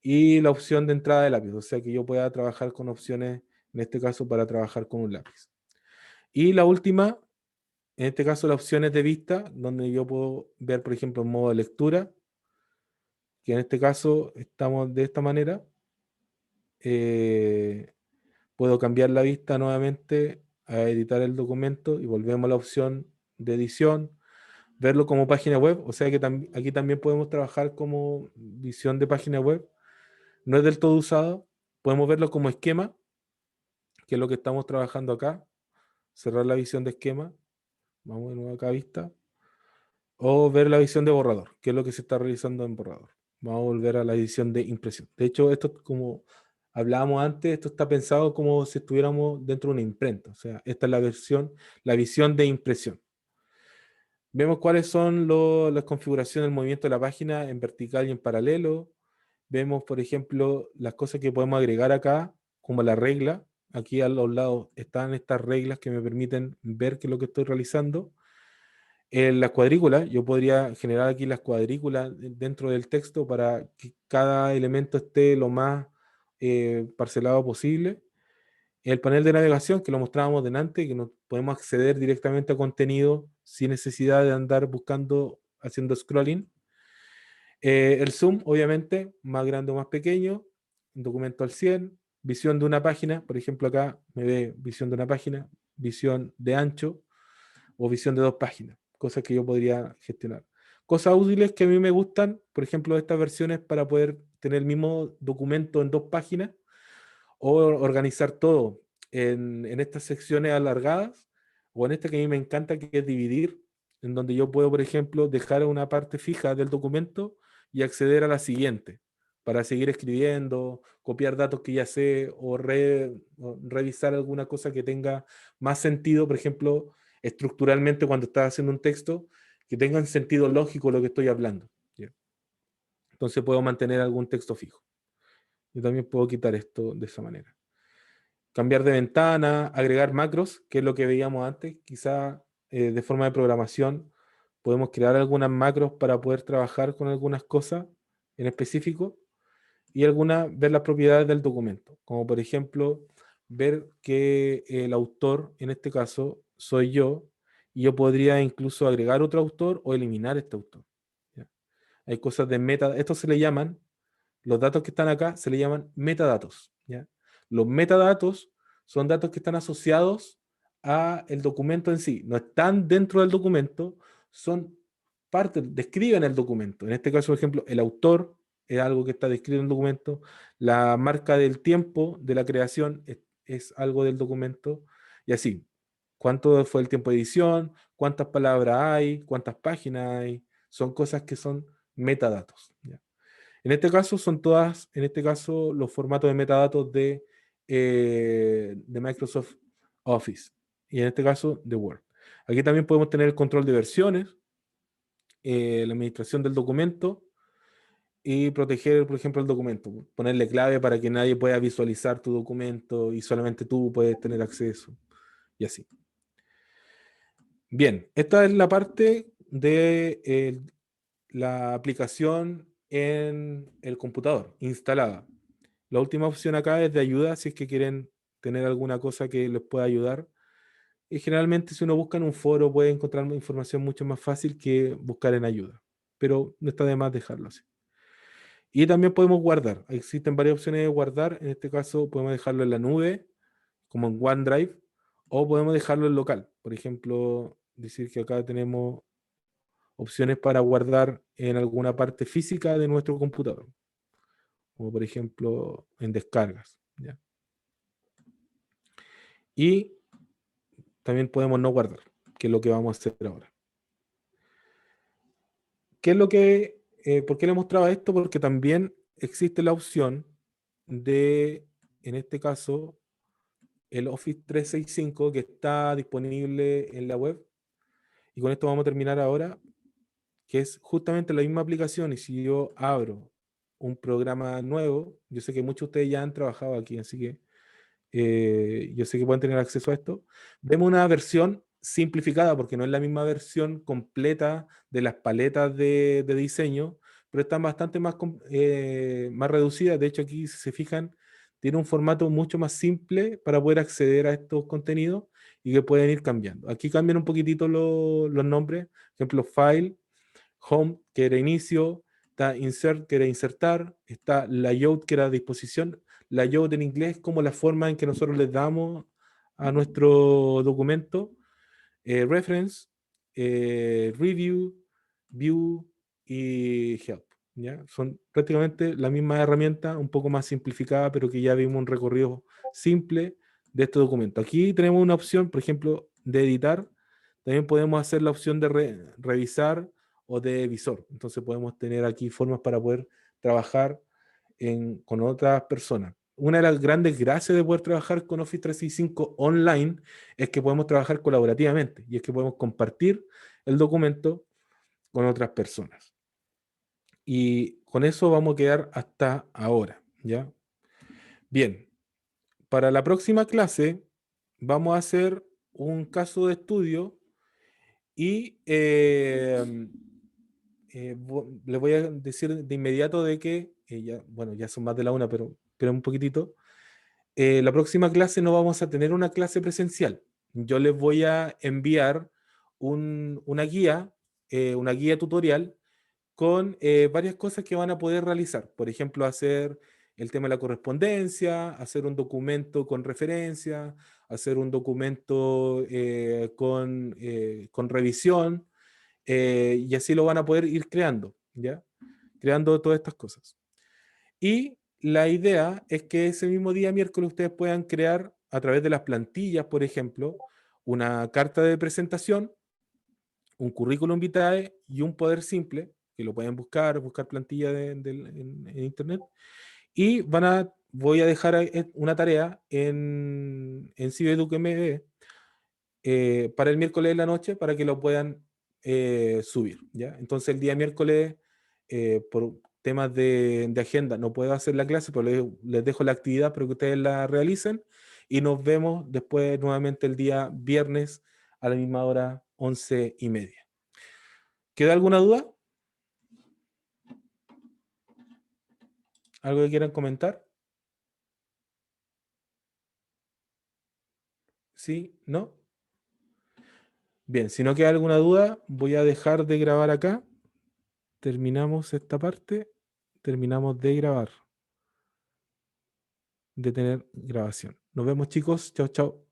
Y la opción de entrada de lápiz, o sea que yo pueda trabajar con opciones, en este caso, para trabajar con un lápiz. Y la última, en este caso, las opciones de vista, donde yo puedo ver, por ejemplo, en modo de lectura, que en este caso estamos de esta manera. Eh, Puedo cambiar la vista nuevamente a editar el documento y volvemos a la opción de edición, verlo como página web, o sea que aquí también podemos trabajar como visión de página web. No es del todo usado, podemos verlo como esquema, que es lo que estamos trabajando acá, cerrar la visión de esquema, vamos de nuevo acá a vista, o ver la visión de borrador, que es lo que se está realizando en borrador. Vamos a volver a la edición de impresión. De hecho, esto, como hablábamos antes, esto está pensado como si estuviéramos dentro de una imprenta. O sea, esta es la visión de impresión. Vemos cuáles son las configuraciones del movimiento de la página en vertical y en paralelo. Vemos, por ejemplo, las cosas que podemos agregar acá, como la regla. Aquí a los lados están estas reglas que me permiten ver qué es lo que estoy realizando. En las cuadrículas, yo podría generar aquí las cuadrículas dentro del texto para que cada elemento esté lo más parcelado posible. El panel de navegación que lo mostrábamos delante, que nos podemos acceder directamente a contenido sin necesidad de andar buscando, haciendo scrolling. El zoom, obviamente, más grande o más pequeño, un documento al 100, visión de una página, por ejemplo acá me ve visión de una página, visión de ancho o visión de 2 páginas, cosas que yo podría gestionar. Cosas útiles que a mí me gustan, por ejemplo, estas versiones para poder tener el mismo documento en 2 páginas o organizar todo en estas secciones alargadas o en esta que a mí me encanta, que es dividir, en donde yo puedo, por ejemplo, dejar una parte fija del documento y acceder a la siguiente para seguir escribiendo, copiar datos que ya sé o revisar alguna cosa que tenga más sentido, por ejemplo, estructuralmente cuando estás haciendo un texto, que tenga un sentido lógico lo que estoy hablando. ¿Ya? Entonces puedo mantener algún texto fijo. Yo también puedo quitar esto de esa manera. Cambiar de ventana, agregar macros, que es lo que veíamos antes. Quizá de forma de programación podemos crear algunas macros para poder trabajar con algunas cosas en específico y ver las propiedades del documento, como por ejemplo ver que el autor, en este caso, soy yo, y yo podría incluso agregar otro autor o eliminar este autor. ¿Ya? Hay cosas de meta, esto se le llaman, los datos que están acá se le llaman metadatos. ¿Ya? Los metadatos son datos que están asociados a el documento en sí. No están dentro del documento, son parte, describen el documento. En este caso, por ejemplo, el autor es algo que está descrito en el documento. La marca del tiempo de la creación es algo del documento. Y así, cuánto fue el tiempo de edición, cuántas palabras hay, cuántas páginas hay. Son cosas que son metadatos. ¿Ya? En este caso son todas, en este caso, los formatos de metadatos de Microsoft Office y en este caso de Word. Aquí también podemos tener el control de versiones, la administración del documento y proteger, por ejemplo, el documento. Ponerle clave para que nadie pueda visualizar tu documento y solamente tú puedes tener acceso y así. Bien, esta es la parte de la aplicación en el computador, instalada. La última opción acá es de ayuda, si es que quieren tener alguna cosa que les pueda ayudar. Y generalmente si uno busca en un foro puede encontrar información mucho más fácil que buscar en ayuda. Pero no está de más dejarlo así. Y también podemos guardar. Existen varias opciones de guardar. En este caso podemos dejarlo en la nube, como en OneDrive, o podemos dejarlo en local. Por ejemplo, decir que acá tenemos opciones para guardar en alguna parte física de nuestro computador, como por ejemplo en descargas. ¿Ya? Y también podemos no guardar, que es lo que vamos a hacer ahora. ¿Qué es lo que, ¿por qué le mostraba esto? Porque también existe la opción de, en este caso, el Office 365 que está disponible en la web. Y con esto vamos a terminar ahora, que es justamente la misma aplicación. Y si yo abro un programa nuevo, yo sé que muchos de ustedes ya han trabajado aquí, así que yo sé que pueden tener acceso a esto. Vemos una versión simplificada, porque no es la misma versión completa de las paletas de diseño, pero están bastante más reducidas. De hecho, aquí, si se fijan, tiene un formato mucho más simple para poder acceder a estos contenidos y que pueden ir cambiando. Aquí cambian un poquitito los nombres, por ejemplo, File, Home, que era inicio, está Insert, que era insertar, está Layout, que era disposición. Layout en inglés como la forma en que nosotros les damos a nuestro documento. Reference, Review, View y Help. ¿Ya? Son prácticamente la misma herramienta, un poco más simplificada, pero que ya vimos un recorrido simple de este documento. Aquí tenemos una opción, por ejemplo, de editar. También podemos hacer la opción de revisar o de visor. Entonces podemos tener aquí formas para poder trabajar con otras personas. Una de las grandes gracias de poder trabajar con Office 365 online es que podemos trabajar colaborativamente y es que podemos compartir el documento con otras personas. Y con eso vamos a quedar hasta ahora, ¿ya? Bien, para la próxima clase vamos a hacer un caso de estudio y les voy a decir de inmediato de que, ya, bueno, ya son más de la una, pero un poquitito. la próxima clase no vamos a tener una clase presencial. Yo les voy a enviar una guía tutorial con varias cosas que van a poder realizar. Por ejemplo, hacer el tema de la correspondencia, hacer un documento con referencia, hacer un documento con revisión, y así lo van a poder ir creando, ¿ya? Creando todas estas cosas. Y la idea es que ese mismo día miércoles ustedes puedan crear a través de las plantillas, por ejemplo, una carta de presentación, un currículum vitae y un poder simple, que lo pueden buscar plantilla en internet, y voy a dejar una tarea en CibeDucMD para el miércoles de la noche para que lo puedan subir, ¿ya? Entonces el día miércoles, por temas de agenda, no puedo hacer la clase, pero les dejo la actividad para que ustedes la realicen y nos vemos después nuevamente el día viernes a la misma hora, 11:30. ¿Queda alguna duda? ¿Algo que quieran comentar? ¿Sí? ¿No? Bien, si no queda alguna duda, voy a dejar de grabar acá. Terminamos esta parte. Terminamos de grabar, de tener grabación. Nos vemos, chicos. Chao, chao.